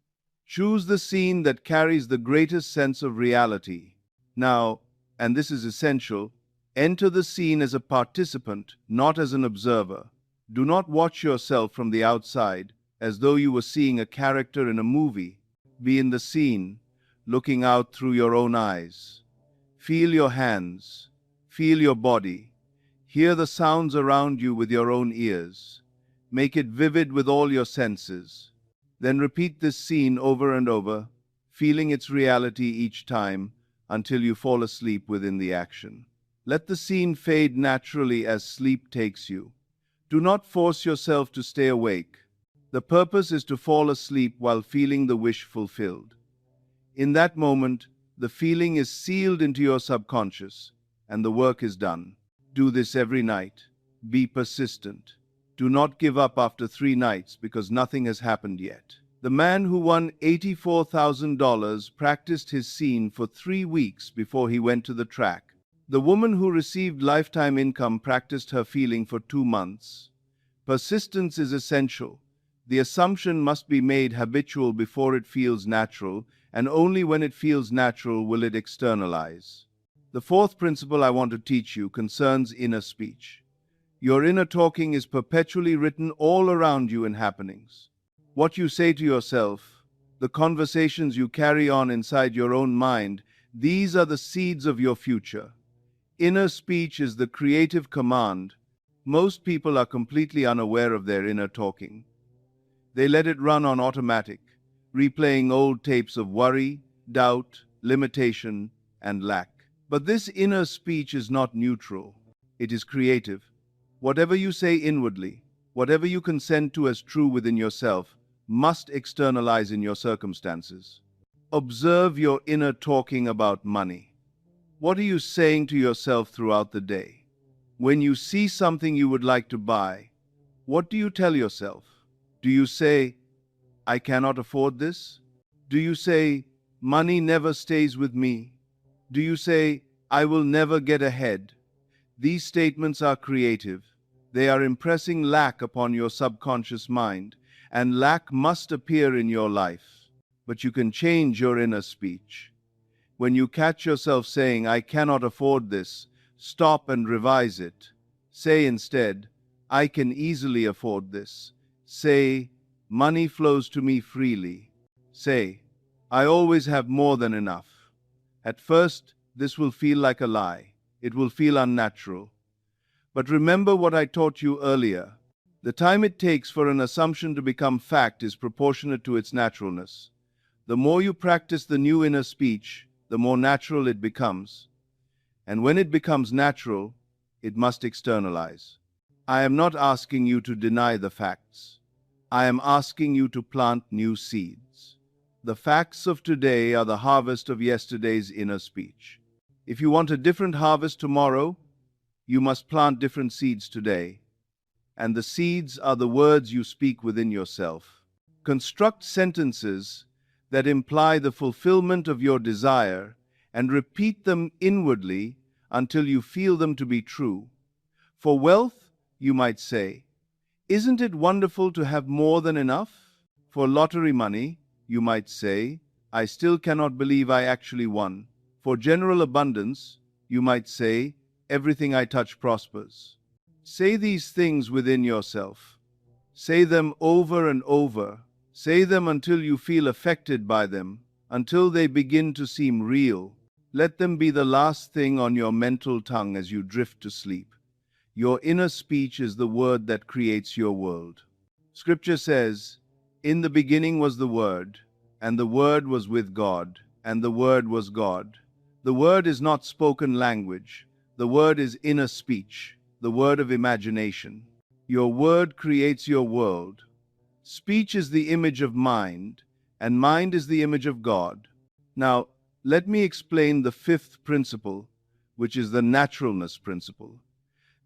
Choose the scene that carries the greatest sense of reality. Now, and this is essential, enter the scene as a participant, not as an observer. Do not watch yourself from the outside, as though you were seeing a character in a movie. Be in the scene, looking out through your own eyes. Feel your hands. Feel your body. Hear the sounds around you with your own ears. Make it vivid with all your senses. Then repeat this scene over and over, feeling its reality each time until you fall asleep within the action. Let the scene fade naturally as sleep takes you. Do not force yourself to stay awake. The purpose is to fall asleep while feeling the wish fulfilled. In that moment, the feeling is sealed into your subconscious, and the work is done. Do this every night. Be persistent. Do not give up after 3 nights because nothing has happened yet. The man who won $84,000 practiced his scene for 3 weeks before he went to the track. The woman who received lifetime income practiced her feeling for 2 months. Persistence is essential. The assumption must be made habitual before it feels natural, and only when it feels natural will it externalize. The 4th principle I want to teach you concerns inner speech. Your inner talking is perpetually written all around you in happenings. What you say to yourself, the conversations you carry on inside your own mind, these are the seeds of your future. Inner speech is the creative command. Most people are completely unaware of their inner talking. They let it run on automatic, replaying old tapes of worry, doubt, limitation, and lack. But this inner speech is not neutral. It is creative. Whatever you say inwardly, whatever you consent to as true within yourself, must externalize in your circumstances. Observe your inner talking about money. What are you saying to yourself throughout the day? When you see something you would like to buy, what do you tell yourself? Do you say, I cannot afford this? Do you say, money never stays with me? Do you say, I will never get ahead? These statements are creative. They are impressing lack upon your subconscious mind, and lack must appear in your life. But you can change your inner speech. When you catch yourself saying, I cannot afford this, stop and revise it. Say instead, I can easily afford this. Say, Money flows to me freely. Say, I always have more than enough. At first, this will feel like a lie. It will feel unnatural. But remember what I taught you earlier. The time it takes for an assumption to become fact is proportionate to its naturalness. The more you practice the new inner speech, the more natural it becomes. And when it becomes natural, it must externalize. I am not asking you to deny the facts. I am asking you to plant new seeds. The facts of today are the harvest of yesterday's inner speech. If you want a different harvest tomorrow, you must plant different seeds today. And the seeds are the words you speak within yourself. Construct sentences that imply the fulfillment of your desire and repeat them inwardly until you feel them to be true. For wealth, you might say, isn't it wonderful to have more than enough? For lottery money, you might say, I still cannot believe I actually won. For general abundance, you might say, everything I touch prospers. Say these things within yourself. Say them over and over. Say them until you feel affected by them, until they begin to seem real. Let them be the last thing on your mental tongue as you drift to sleep. Your inner speech is the word that creates your world. Scripture says, in the beginning was the Word, and the Word was with God, and the Word was God. The Word is not spoken language. The Word is inner speech, the word of imagination. Your word creates your world. Speech is the image of mind, and mind is the image of God. Now, let me explain the fifth principle, which is the naturalness principle.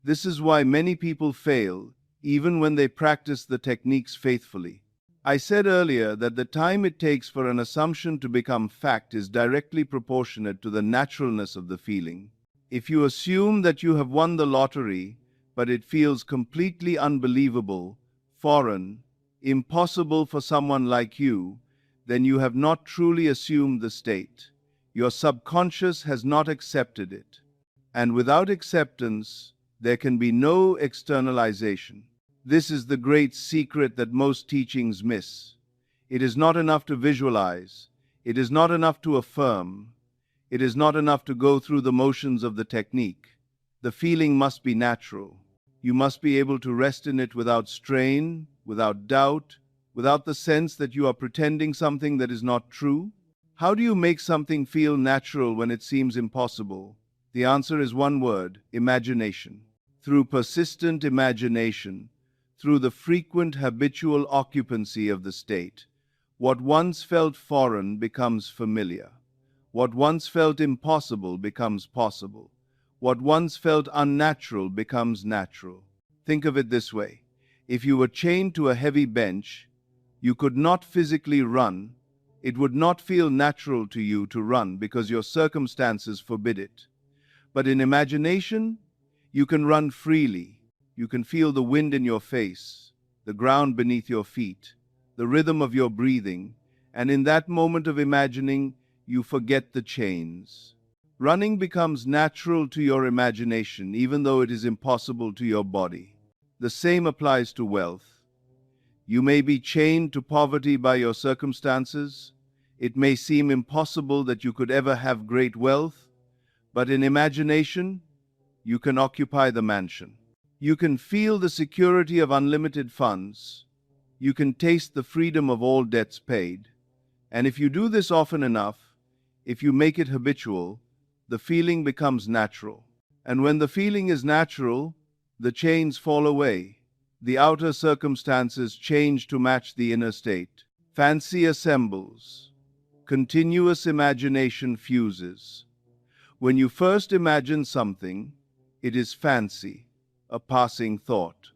This is why many people fail, even when they practice the techniques faithfully. I said earlier that the time it takes for an assumption to become fact is directly proportionate to the naturalness of the feeling. If you assume that you have won the lottery, but it feels completely unbelievable, foreign, impossible for someone like you, then you have not truly assumed the state. Your subconscious has not accepted it. And without acceptance, there can be no externalization. This is the great secret that most teachings miss. It is not enough to visualize. It is not enough to affirm. It is not enough to go through the motions of the technique. The feeling must be natural. You must be able to rest in it without strain, without doubt, without the sense that you are pretending something that is not true. How do you make something feel natural when it seems impossible? The answer is one word: imagination. Through persistent imagination, through the frequent habitual occupancy of the state, what once felt foreign becomes familiar. What once felt impossible becomes possible. What once felt unnatural becomes natural. Think of it this way. If you were chained to a heavy bench, you could not physically run. It would not feel natural to you to run because your circumstances forbid it. But in imagination, you can run freely. You can feel the wind in your face, the ground beneath your feet, the rhythm of your breathing, and in that moment of imagining, you forget the chains. Running becomes natural to your imagination, even though it is impossible to your body. The same applies to wealth. You may be chained to poverty by your circumstances. It may seem impossible that you could ever have great wealth, but in imagination, you can occupy the mansion. You can feel the security of unlimited funds. You can taste the freedom of all debts paid. And if you do this often enough, if you make it habitual, the feeling becomes natural. And when the feeling is natural, the chains fall away. The outer circumstances change to match the inner state. Fancy assembles. Continuous imagination fuses. When you first imagine something, it is fancy, a passing thought.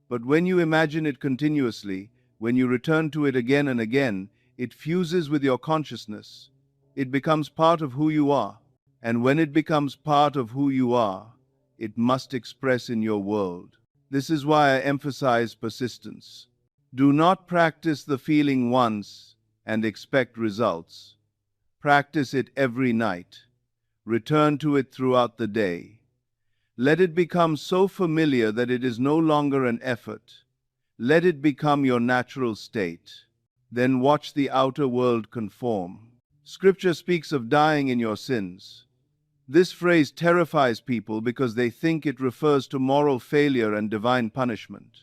But when you imagine it continuously, when you return to it again and again, it fuses with your consciousness. It becomes part of who you are. And when it becomes part of who you are, it must express in your world. This is why I emphasize persistence. Do not practice the feeling once and expect results. Practice it every night. Return to it throughout the day. Let it become so familiar that it is no longer an effort. Let it become your natural state. Then watch the outer world conform. Scripture speaks of dying in your sins. This phrase terrifies people because they think it refers to moral failure and divine punishment.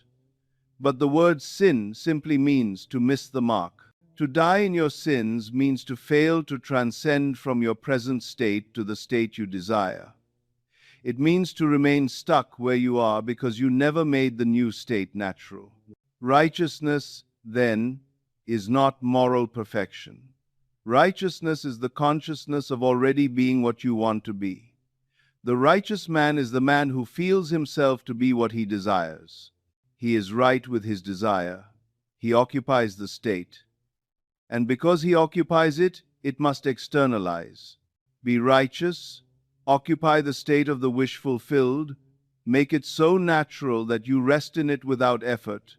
But the word sin simply means to miss the mark. To die in your sins means to fail to transcend from your present state to the state you desire. It means to remain stuck where you are because you never made the new state natural. Righteousness, then, is not moral perfection. Righteousness is the consciousness of already being what you want to be. The righteous man is the man who feels himself to be what he desires. He is right with his desire. He occupies the state. And because he occupies it, it must externalize. Be righteous, occupy the state of the wish fulfilled, make it so natural that you rest in it without effort,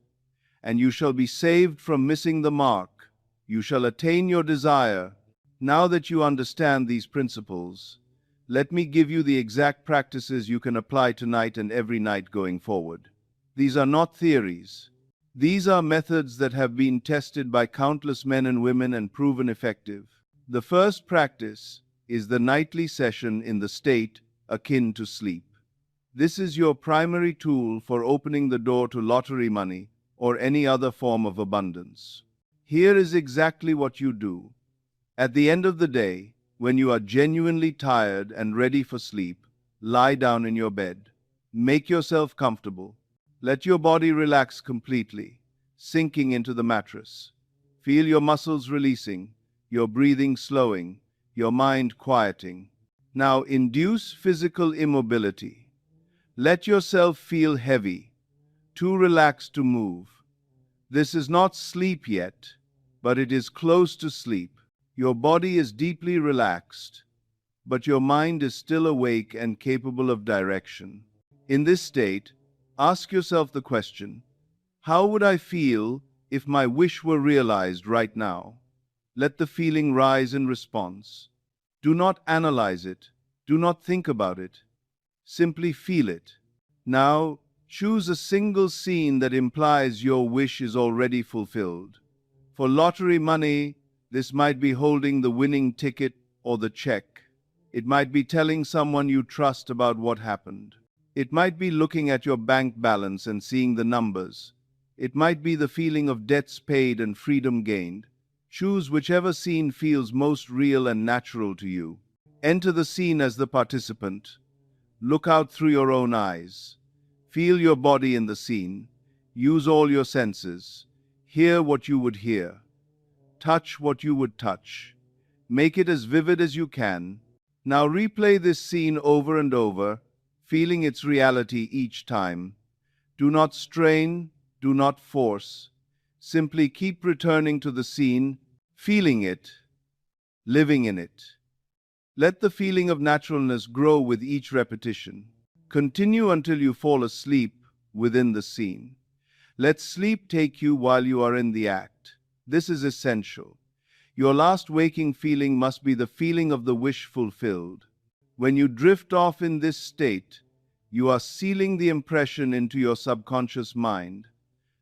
and you shall be saved from missing the mark. You shall attain your desire. Now that you understand these principles, let me give you the exact practices you can apply tonight and every night going forward. These are not theories. These are methods that have been tested by countless men and women and proven effective. The first practice is the nightly session in the state akin to sleep. This is your primary tool for opening the door to lottery money or any other form of abundance. Here is exactly what you do. At the end of the day, when you are genuinely tired and ready for sleep, lie down in your bed. Make yourself comfortable. Let your body relax completely, sinking into the mattress. Feel your muscles releasing, your breathing slowing, your mind quieting. Now induce physical immobility. Let yourself feel heavy, too relaxed to move. This is not sleep yet, but it is close to sleep. Your body is deeply relaxed, but your mind is still awake and capable of direction. In this state, ask yourself the question, how would I feel if my wish were realized right now? Let the feeling rise in response. Do not analyze it. Do not think about it. Simply feel it. Now, choose a single scene that implies your wish is already fulfilled. For lottery money, this might be holding the winning ticket or the check. It might be telling someone you trust about what happened. It might be looking at your bank balance and seeing the numbers. It might be the feeling of debts paid and freedom gained. Choose whichever scene feels most real and natural to you. Enter the scene as the participant. Look out through your own eyes. Feel your body in the scene. Use all your senses. Hear what you would hear. Touch what you would touch. Make it as vivid as you can. Now replay this scene over and over, feeling its reality each time. Do not strain, do not force. Simply keep returning to the scene, feeling it, living in it. Let the feeling of naturalness grow with each repetition. Continue until you fall asleep within the scene. Let sleep take you while you are in the act. This is essential. Your last waking feeling must be the feeling of the wish fulfilled. When you drift off in this state, you are sealing the impression into your subconscious mind.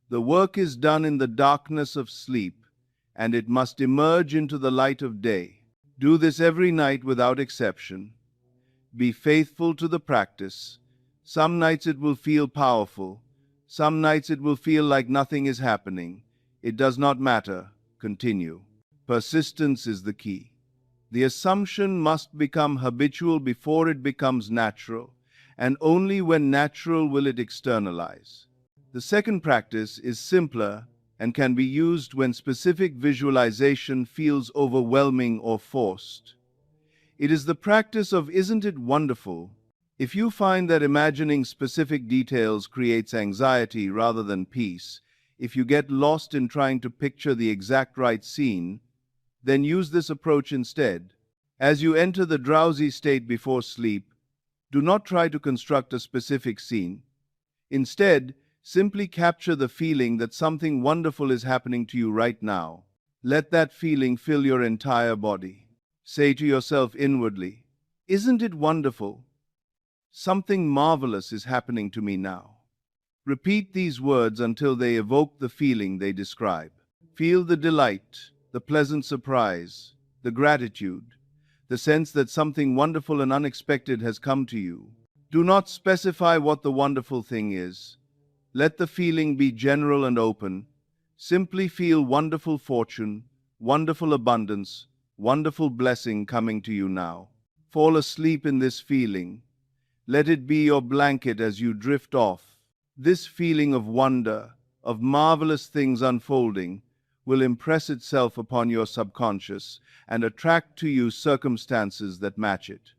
The work is done in the darkness of sleep, and it must emerge into the light of day. Do this every night without exception. Be faithful to the practice. Some nights it will feel powerful. Some nights it will feel like nothing is happening. It does not matter. Continue. Persistence is the key. The assumption must become habitual before it becomes natural, and only when natural will it externalize. The second practice is simpler and can be used when specific visualization feels overwhelming or forced. It is the practice of "Isn't it wonderful?" If you find that imagining specific details creates anxiety rather than peace, if you get lost in trying to picture the exact right scene, then use this approach instead. As you enter the drowsy state before sleep, do not try to construct a specific scene. Instead, simply capture the feeling that something wonderful is happening to you right now. Let that feeling fill your entire body. Say to yourself inwardly, "Isn't it wonderful? Something marvelous is happening to me now." Repeat these words until they evoke the feeling they describe. Feel the delight, the pleasant surprise, the gratitude, the sense that something wonderful and unexpected has come to you. Do not specify what the wonderful thing is. Let the feeling be general and open. Simply feel wonderful fortune, wonderful abundance, wonderful blessing coming to you now. Fall asleep in this feeling. Let it be your blanket as you drift off. This feeling of wonder, of marvelous things unfolding, will impress itself upon your subconscious and attract to you circumstances that match it.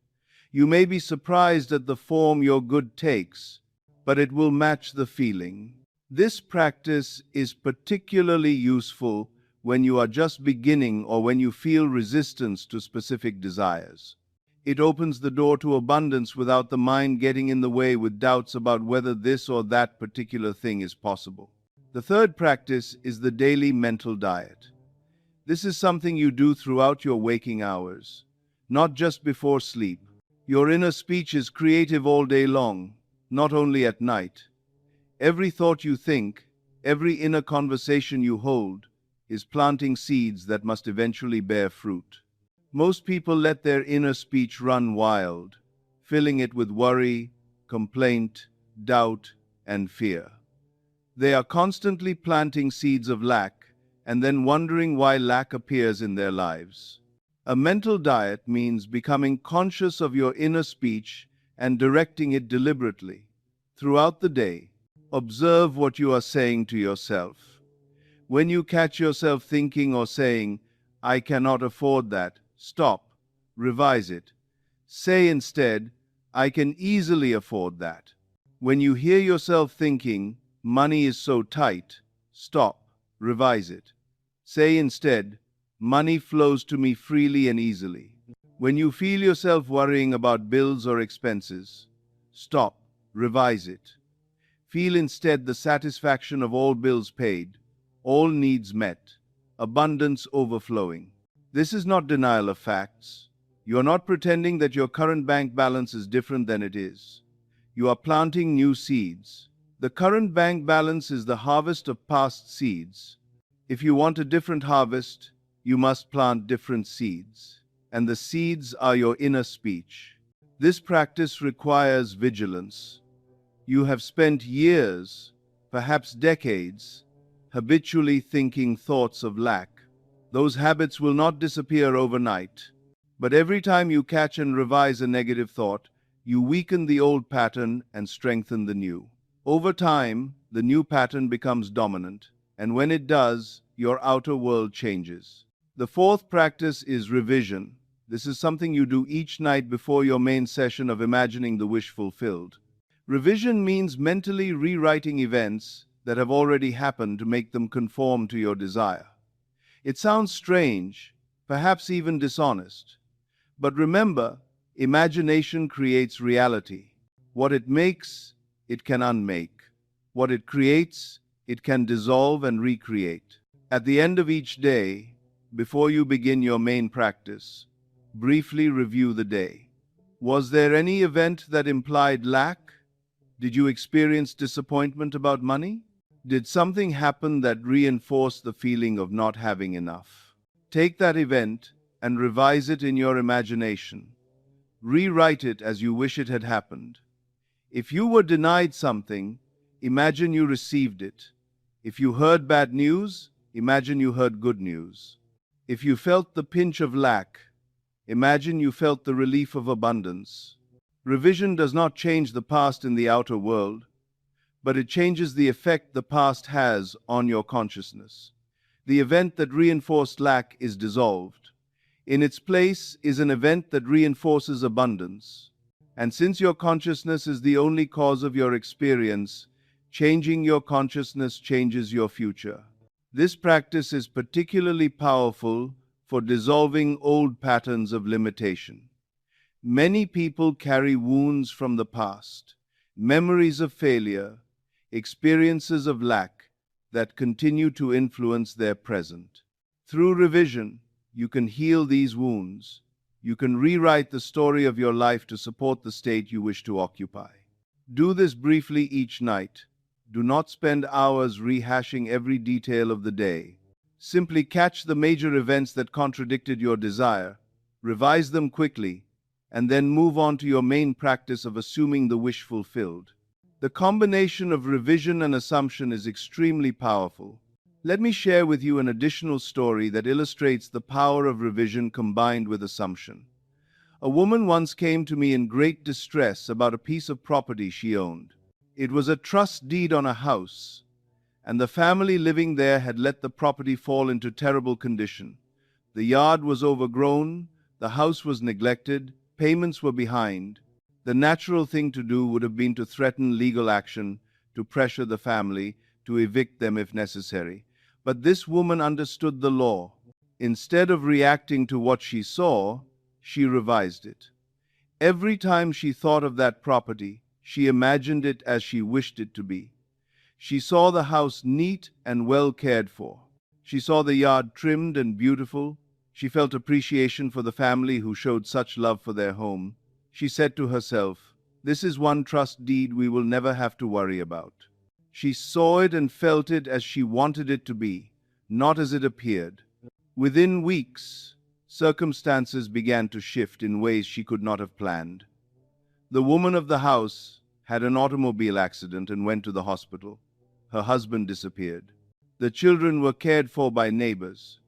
You may be surprised at the form your good takes, but it will match the feeling. This practice is particularly useful when you are just beginning or when you feel resistance to specific desires. It opens the door to abundance without the mind getting in the way with doubts about whether this or that particular thing is possible. The third practice is the daily mental diet. This is something you do throughout your waking hours, not just before sleep. Your inner speech is creative all day long, not only at night. Every thought you think, every inner conversation you hold, is planting seeds that must eventually bear fruit. Most people let their inner speech run wild, filling it with worry, complaint, doubt, and fear. They are constantly planting seeds of lack and then wondering why lack appears in their lives. A mental diet means becoming conscious of your inner speech and directing it deliberately. Throughout the day, observe what you are saying to yourself. When you catch yourself thinking or saying, "I cannot afford that," stop, revise it. Say instead, "I can easily afford that." When you hear yourself thinking, "Money is so tight," stop, revise it. Say instead, "Money flows to me freely and easily." When you feel yourself worrying about bills or expenses, stop, revise it. Feel instead the satisfaction of all bills paid, all needs met, abundance overflowing. This is not denial of facts. You are not pretending that your current bank balance is different than it is. You are planting new seeds. The current bank balance is the harvest of past seeds. If you want a different harvest, you must plant different seeds. And the seeds are your inner speech. This practice requires vigilance. You have spent years, perhaps decades, habitually thinking thoughts of lack. Those habits will not disappear overnight. But every time you catch and revise a negative thought, you weaken the old pattern and strengthen the new. Over time, the new pattern becomes dominant, and when it does, your outer world changes. The fourth practice is revision. This is something you do each night before your main session of imagining the wish fulfilled. Revision means mentally rewriting events that have already happened to make them conform to your desire. It sounds strange, perhaps even dishonest. But remember, imagination creates reality. What it makes, it can unmake. What it creates, it can dissolve and recreate. At the end of each day, before you begin your main practice, briefly review the day. Was there any event that implied lack? Did you experience disappointment about money? Did something happen that reinforced the feeling of not having enough? Take that event and revise it in your imagination. Rewrite it as you wish it had happened. If you were denied something, imagine you received it. If you heard bad news, imagine you heard good news. If you felt the pinch of lack, imagine you felt the relief of abundance. Revision does not change the past in the outer world, but it changes the effect the past has on your consciousness. The event that reinforced lack is dissolved. In its place is an event that reinforces abundance. And since your consciousness is the only cause of your experience, changing your consciousness changes your future. This practice is particularly powerful for dissolving old patterns of limitation. Many people carry wounds from the past, memories of failure, experiences of lack that continue to influence their present. Through revision, you can heal these wounds. You can rewrite the story of your life to support the state you wish to occupy. Do this briefly each night. Do not spend hours rehashing every detail of the day. Simply catch the major events that contradicted your desire, revise them quickly, and then move on to your main practice of assuming the wish fulfilled. The combination of revision and assumption is extremely powerful. Let me share with you an additional story that illustrates the power of revision combined with assumption. A woman once came to me in great distress about a piece of property she owned. It was a trust deed on a house, and the family living there had let the property fall into terrible condition. The yard was overgrown, the house was neglected, payments were behind. The natural thing to do would have been to threaten legal action, to pressure the family, to evict them if necessary. But this woman understood the law. Instead of reacting to what she saw, she revised it. Every time she thought of that property, she imagined it as she wished it to be. She saw the house neat and well cared for. She saw the yard trimmed and beautiful. She felt appreciation for the family who showed such love for their home. She said to herself, "This is one trust deed we will never have to worry about." She saw it and felt it as she wanted it to be, not as it appeared. Within weeks, circumstances began to shift in ways she could not have planned. The woman of the house had an automobile accident and went to the hospital. Her husband disappeared. The children were cared for by neighbors.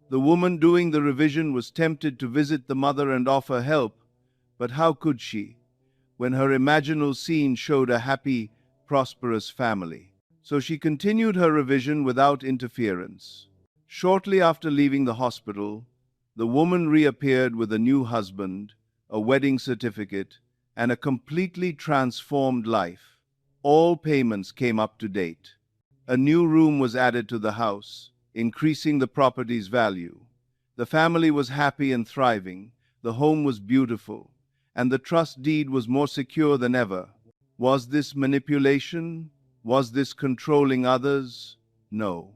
The woman doing the revision was tempted to visit the mother and offer help, but how could she, when her imaginal scene showed a happy, prosperous family? So she continued her revision without interference. Shortly after leaving the hospital, the woman reappeared with a new husband, a wedding certificate, and a completely transformed life. All payments came up to date. A new room was added to the house, increasing the property's value. The family was happy and thriving, the home was beautiful, and the trust deed was more secure than ever. Was this manipulation? Was this controlling others? No.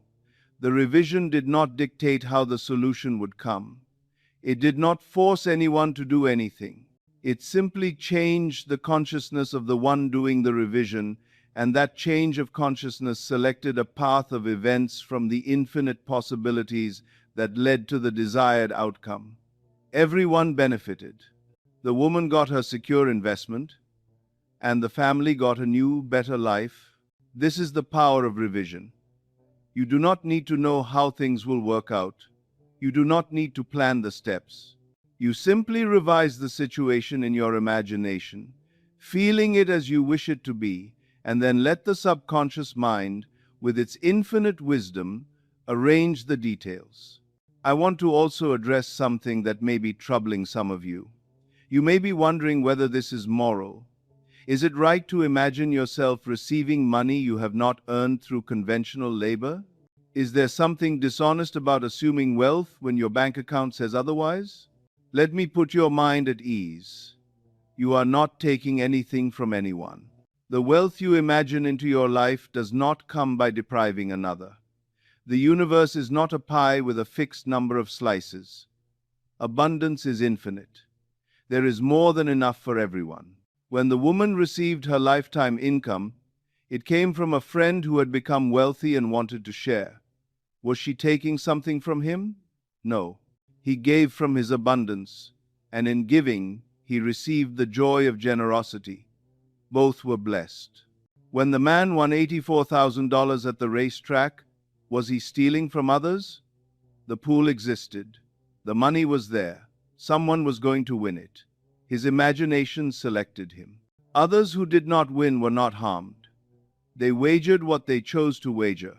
The revision did not dictate how the solution would come. It did not force anyone to do anything. It simply changed the consciousness of the one doing the revision, and that change of consciousness selected a path of events from the infinite possibilities that led to the desired outcome. Everyone benefited. The woman got her secure investment, and the family got a new, better life. This is the power of revision. You do not need to know how things will work out. You do not need to plan the steps. You simply revise the situation in your imagination, feeling it as you wish it to be, and then let the subconscious mind, with its infinite wisdom, arrange the details. I want to also address something that may be troubling some of you. You may be wondering whether this is moral. Is it right to imagine yourself receiving money you have not earned through conventional labor? Is there something dishonest about assuming wealth when your bank account says otherwise? Let me put your mind at ease. You are not taking anything from anyone. The wealth you imagine into your life does not come by depriving another. The universe is not a pie with a fixed number of slices. Abundance is infinite. There is more than enough for everyone. When the woman received her lifetime income, it came from a friend who had become wealthy and wanted to share. Was she taking something from him? No. He gave from his abundance, and in giving, he received the joy of generosity. Both were blessed. When the man won $84,000 at the racetrack, was he stealing from others? The pool existed. The money was there. Someone was going to win it. His imagination selected him. Others who did not win were not harmed. They wagered what they chose to wager.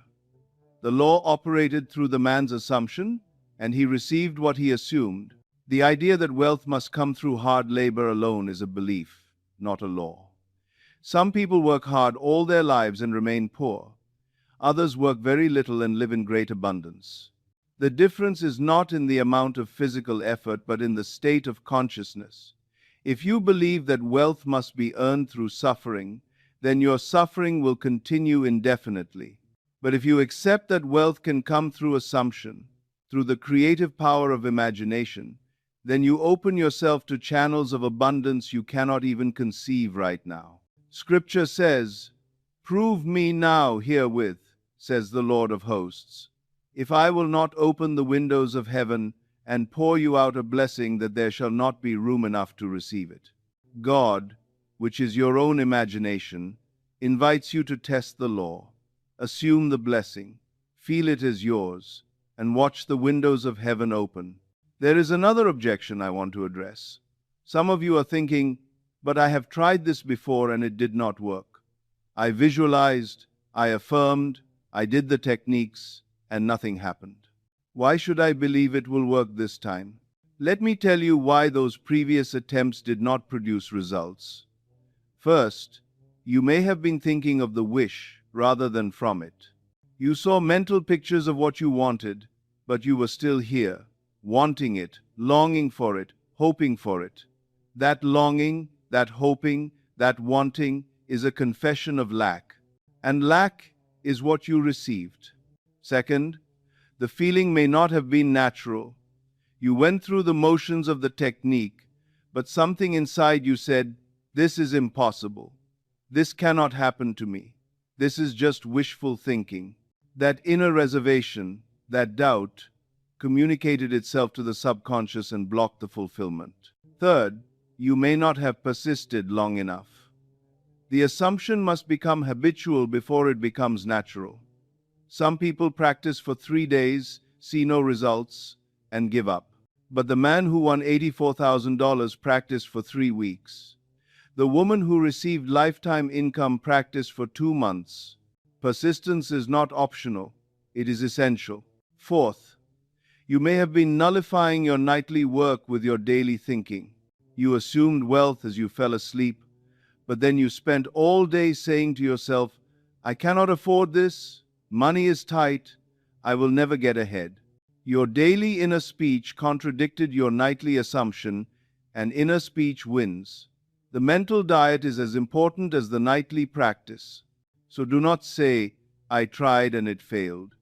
The law operated through the man's assumption, and he received what he assumed. The idea that wealth must come through hard labor alone is a belief, not a law. Some people work hard all their lives and remain poor. Others work very little and live in great abundance. The difference is not in the amount of physical effort, but in the state of consciousness. If you believe that wealth must be earned through suffering, then your suffering will continue indefinitely. But if you accept that wealth can come through assumption, through the creative power of imagination, then you open yourself to channels of abundance you cannot even conceive right now. Scripture says, Prove me now herewith, says the Lord of hosts, if I will not open the windows of heaven and pour you out a blessing that there shall not be room enough to receive it. God, which is your own imagination, invites you to test the law, assume the blessing, feel it as yours, and watch the windows of heaven open. There is another objection I want to address. Some of you are thinking, but I have tried this before and it did not work. I visualized, I affirmed, I did the techniques, and nothing happened. Why should I believe it will work this time? Let me tell you why those previous attempts did not produce results. First, you may have been thinking of the wish rather than from it. You saw mental pictures of what you wanted, but you were still here, wanting it, longing for it, hoping for it. That longing, that hoping, that wanting is a confession of lack, and lack is what you received. Second, the feeling may not have been natural. You went through the motions of the technique, but something inside you said, "This is impossible. This cannot happen to me. This is just wishful thinking." That inner reservation, that doubt, communicated itself to the subconscious and blocked the fulfillment. Third, you may not have persisted long enough. The assumption must become habitual before it becomes natural. Some people practice for 3 days, see no results, and give up. But the man who won $84,000 practiced for 3 weeks. The woman who received lifetime income practiced for 2 months. Persistence is not optional, it is essential. Fourth, you may have been nullifying your nightly work with your daily thinking. You assumed wealth as you fell asleep, but then you spent all day saying to yourself, "I cannot afford this, money is tight, I will never get ahead." Your daily inner speech contradicted your nightly assumption, and inner speech wins. The mental diet is as important as the nightly practice. So do not say, "I tried and it failed."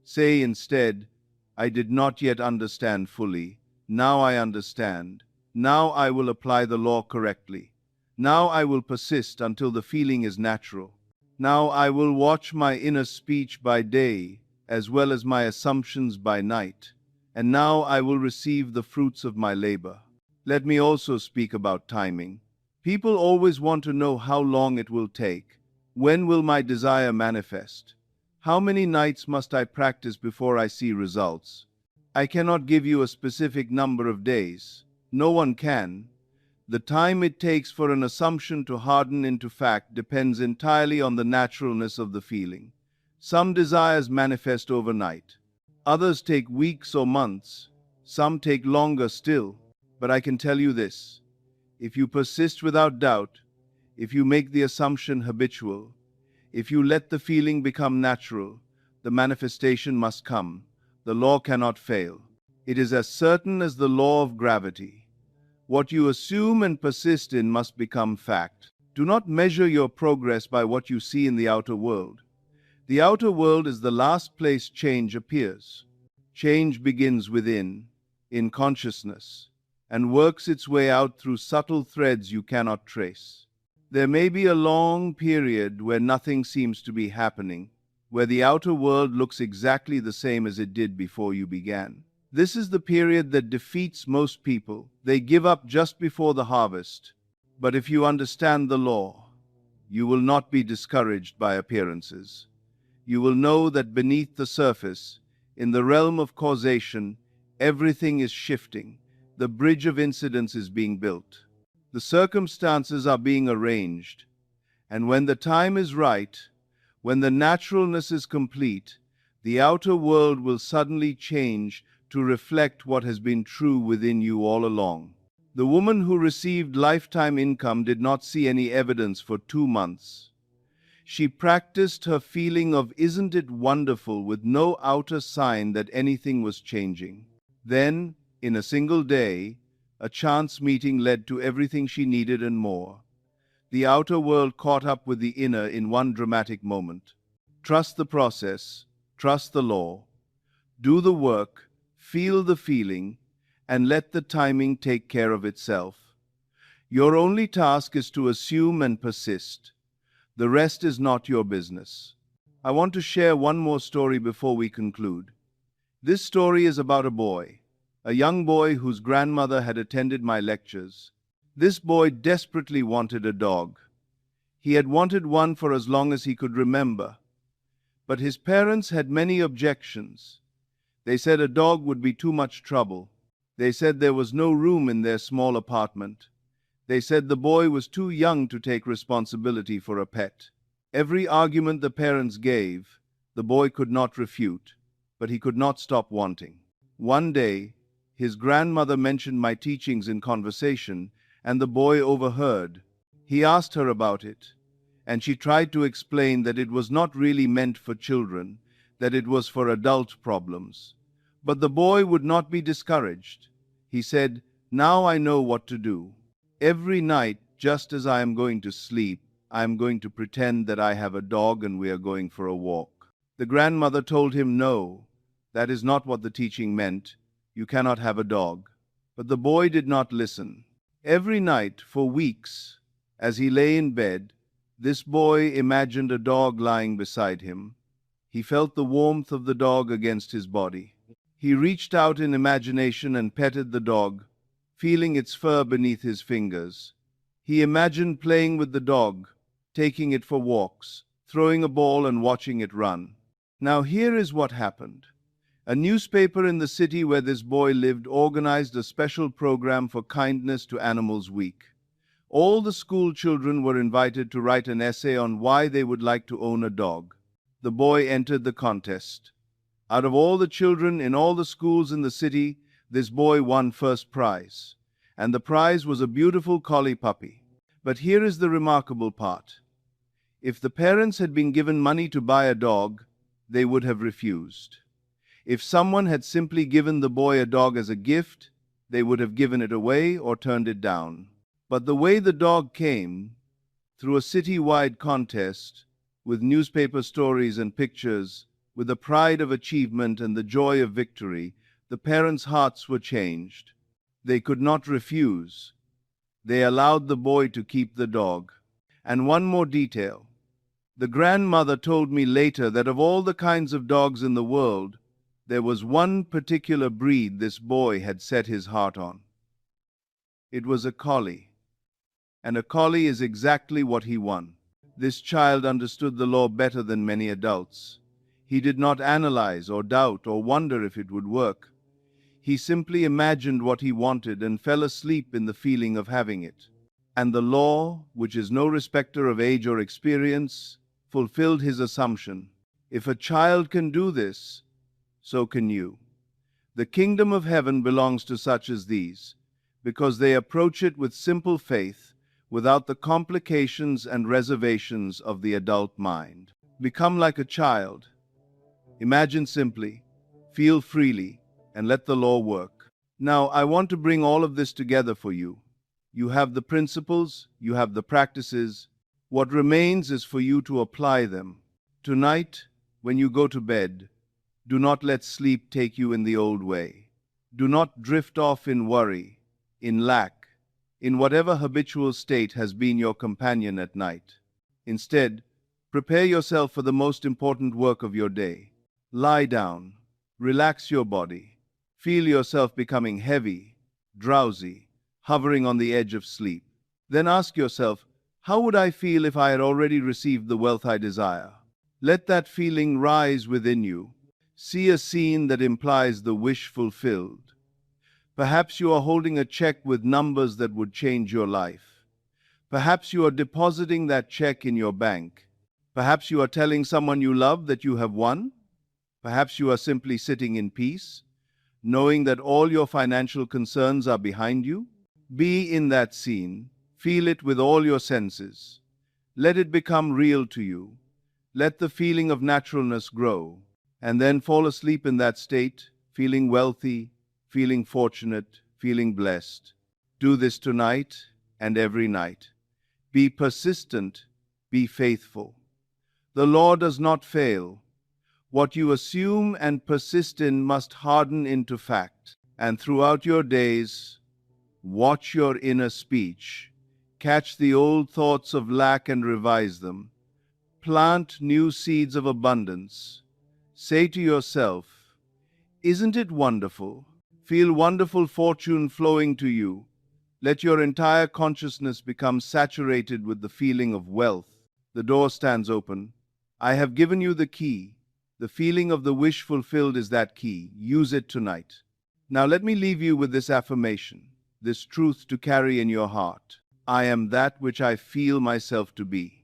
Say instead, "I did not yet understand fully. Now I understand. Now I will apply the law correctly. Now I will persist until the feeling is natural. Now I will watch my inner speech by day as well as my assumptions by night. And now I will receive the fruits of my labor." Let me also speak about timing. People always want to know how long it will take. When will my desire manifest? How many nights must I practice before I see results? I cannot give you a specific number of days. No one can. The time it takes for an assumption to harden into fact depends entirely on the naturalness of the feeling. Some desires manifest overnight. Others take weeks or months. Some take longer still. But I can tell you this: if you persist without doubt, if you make the assumption habitual, if you let the feeling become natural, the manifestation must come. The law cannot fail. It is as certain as the law of gravity. What you assume and persist in must become fact. Do not measure your progress by what you see in the outer world. The outer world is the last place change appears. Change begins within, in consciousness, and works its way out through subtle threads you cannot trace. There may be a long period where nothing seems to be happening, where the outer world looks exactly the same as it did before you began. This is the period that defeats most people. They give up just before the harvest. But if you understand the law, you will not be discouraged by appearances. You will know that beneath the surface, in the realm of causation, everything is shifting. The bridge of incidents is being built. The circumstances are being arranged. And when the time is right, when the naturalness is complete, the outer world will suddenly change to reflect what has been true within you all along. The woman who received lifetime income did not see any evidence for 2 months. She practiced her feeling of "isn't it wonderful" with no outer sign that anything was changing. Then, in a single day, a chance meeting led to everything she needed and more. The outer world caught up with the inner in one dramatic moment. Trust the process, trust the law, do the work, feel the feeling, and let the timing take care of itself. Your only task is to assume and persist. The rest is not your business. I want to share one more story before we conclude. This story is about a young boy whose grandmother had attended my lectures. This boy desperately wanted a dog. He had wanted one for as long as he could remember. But his parents had many objections. They said a dog would be too much trouble. They said there was no room in their small apartment. They said the boy was too young to take responsibility for a pet. Every argument the parents gave, the boy could not refute, but he could not stop wanting. One day, his grandmother mentioned my teachings in conversation, and the boy overheard. He asked her about it, and she tried to explain that it was not really meant for children, that it was for adult problems. But the boy would not be discouraged. He said, "Now I know what to do. Every night, just as I am going to sleep, I am going to pretend that I have a dog and we are going for a walk." The grandmother told him, "No, that is not what the teaching meant. You cannot have a dog." But the boy did not listen. Every night, for weeks, as he lay in bed, this boy imagined a dog lying beside him. He felt the warmth of the dog against his body. He reached out in imagination and petted the dog, feeling its fur beneath his fingers. He imagined playing with the dog, taking it for walks, throwing a ball and watching it run. Now here is what happened. A newspaper in the city where this boy lived organized a special program for Kindness to Animals Week. All the school children were invited to write an essay on why they would like to own a dog. The boy entered the contest. Out of all the children in all the schools in the city, this boy won first prize. And the prize was a beautiful collie puppy. But here is the remarkable part. If the parents had been given money to buy a dog, they would have refused. If someone had simply given the boy a dog as a gift, they would have given it away or turned it down. But the way the dog came, through a city-wide contest, with newspaper stories and pictures, with the pride of achievement and the joy of victory, the parents' hearts were changed. They could not refuse. They allowed the boy to keep the dog. And one more detail. The grandmother told me later that of all the kinds of dogs in the world, there was one particular breed this boy had set his heart on. It was a collie. And a collie is exactly what he won. This child understood the law better than many adults. He did not analyze or doubt or wonder if it would work. He simply imagined what he wanted and fell asleep in the feeling of having it. And the law, which is no respecter of age or experience, fulfilled his assumption. If a child can do this, so can you. The kingdom of heaven belongs to such as these, because they approach it with simple faith, without the complications and reservations of the adult mind. Become like a child. Imagine simply, feel freely, and let the law work. Now, I want to bring all of this together for you. You have the principles, you have the practices. What remains is for you to apply them. Tonight, when you go to bed, do not let sleep take you in the old way. Do not drift off in worry, in lack, in whatever habitual state has been your companion at night. Instead, prepare yourself for the most important work of your day. Lie down, relax your body, feel yourself becoming heavy, drowsy, hovering on the edge of sleep. Then ask yourself, how would I feel if I had already received the wealth I desire? Let that feeling rise within you. See a scene that implies the wish fulfilled. Perhaps you are holding a check with numbers that would change your life. Perhaps you are depositing that check in your bank. Perhaps you are telling someone you love that you have won. Perhaps you are simply sitting in peace, knowing that all your financial concerns are behind you. Be in that scene. Feel it with all your senses. Let it become real to you. Let the feeling of naturalness grow. And then fall asleep in that state, feeling wealthy, feeling fortunate, feeling blessed. Do this tonight and every night. Be persistent, be faithful. The law does not fail. What you assume and persist in must harden into fact. And throughout your days, watch your inner speech. Catch the old thoughts of lack and revise them. Plant new seeds of abundance. Say to yourself, "Isn't it wonderful?" Feel wonderful fortune flowing to you. Let your entire consciousness become saturated with the feeling of wealth. The door stands open. I have given you the key. The feeling of the wish fulfilled is that key. Use it tonight. Now let me leave you with this affirmation, this truth to carry in your heart. I am that which I feel myself to be.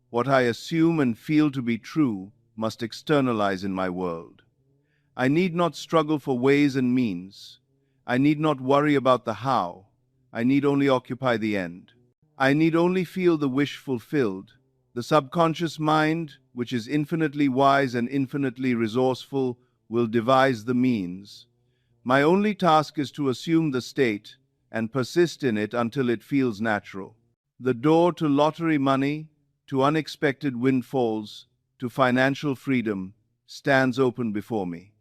What I assume and feel to be true must externalize in my world. I need not struggle for ways and means. I need not worry about the how. I need only occupy the end. I need only feel the wish fulfilled. The subconscious mind, which is infinitely wise and infinitely resourceful, will devise the means. My only task is to assume the state and persist in it until it feels natural. The door to lottery money, to unexpected windfalls, to financial freedom stands open before me.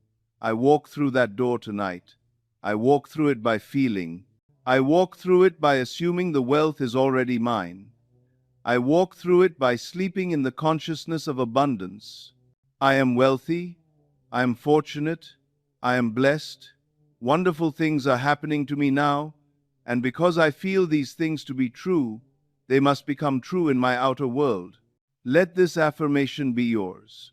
I walk through that door tonight. I walk through it by feeling. I walk through it by assuming the wealth is already mine. I walk through it by sleeping in the consciousness of abundance. I am wealthy. I am fortunate. I am blessed. Wonderful things are happening to me now, and because I feel these things to be true, they must become true in my outer world. Let this affirmation be yours.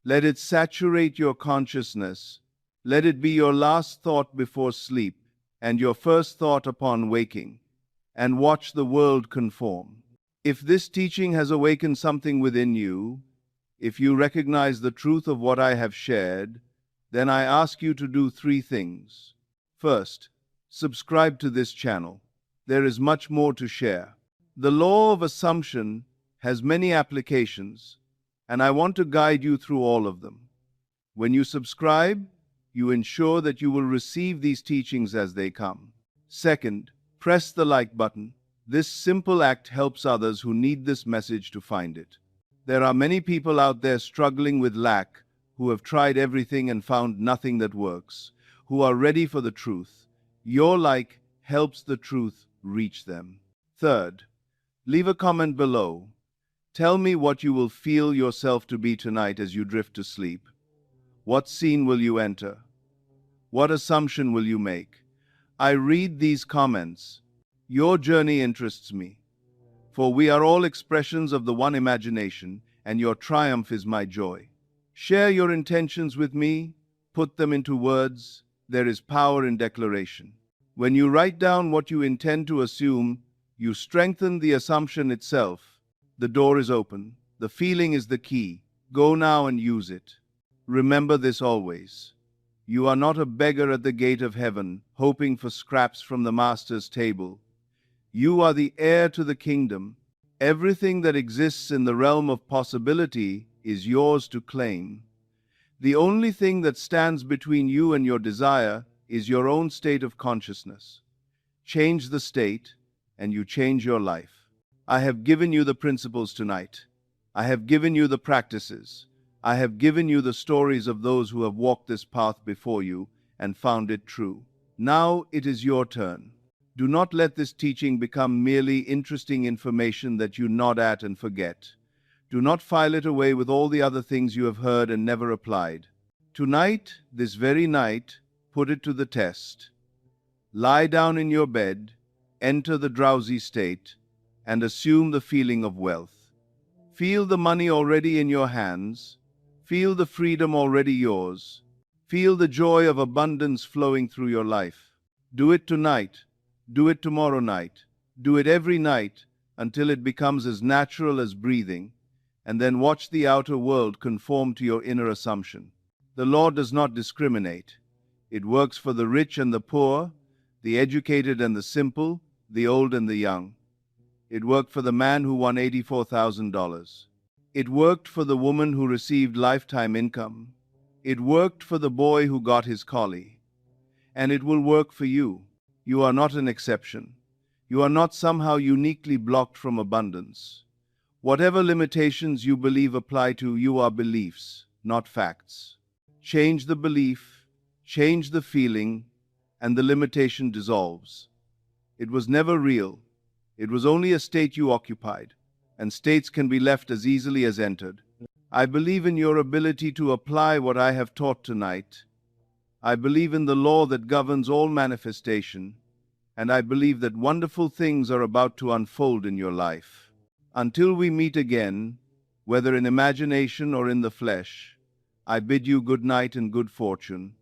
Let it saturate your consciousness. Let it be your last thought before sleep and your first thought upon waking, and watch the world conform. If this teaching has awakened something within you, if you recognize the truth of what I have shared, then I ask you to do 3 things. First, subscribe to this channel. There is much more to share. The law of assumption has many applications, and I want to guide you through all of them. When you subscribe, you ensure that you will receive these teachings as they come. Second, press the like button. This simple act helps others who need this message to find it. There are many people out there struggling with lack, who have tried everything and found nothing that works, who are ready for the truth. Your like helps the truth reach them. Third, leave a comment below. Tell me what you will feel yourself to be tonight as you drift to sleep. What scene will you enter? What assumption will you make? I read these comments. Your journey interests me, for we are all expressions of the one imagination, and your triumph is my joy. Share your intentions with me, put them into words. There is power in declaration. When you write down what you intend to assume, you strengthen the assumption itself. The door is open. The feeling is the key. Go now and use it. Remember this always. You are not a beggar at the gate of heaven, hoping for scraps from the master's table. You are the heir to the kingdom. Everything that exists in the realm of possibility is yours to claim. The only thing that stands between you and your desire is your own state of consciousness. Change the state, and you change your life. I have given you the principles tonight. I have given you the practices. I have given you the stories of those who have walked this path before you and found it true. Now it is your turn. Do not let this teaching become merely interesting information that you nod at and forget. Do not file it away with all the other things you have heard and never applied. Tonight, this very night, put it to the test. Lie down in your bed, enter the drowsy state, and assume the feeling of wealth. Feel the money already in your hands. Feel the freedom already yours. Feel the joy of abundance flowing through your life. Do it tonight. Do it tomorrow night. Do it every night until it becomes as natural as breathing, and then watch the outer world conform to your inner assumption. The law does not discriminate. It works for the rich and the poor, the educated and the simple, the old and the young. It worked for the man who won $84,000. It worked for the woman who received lifetime income. It worked for the boy who got his collie. And it will work for you. You are not an exception. You are not somehow uniquely blocked from abundance. Whatever limitations you believe apply to you are beliefs, not facts. Change the belief, change the feeling, and the limitation dissolves. It was never real. It was only a state you occupied, and states can be left as easily as entered. I believe in your ability to apply what I have taught tonight. I believe in the law that governs all manifestation, and I believe that wonderful things are about to unfold in your life. Until we meet again, whether in imagination or in the flesh, I bid you good night and good fortune.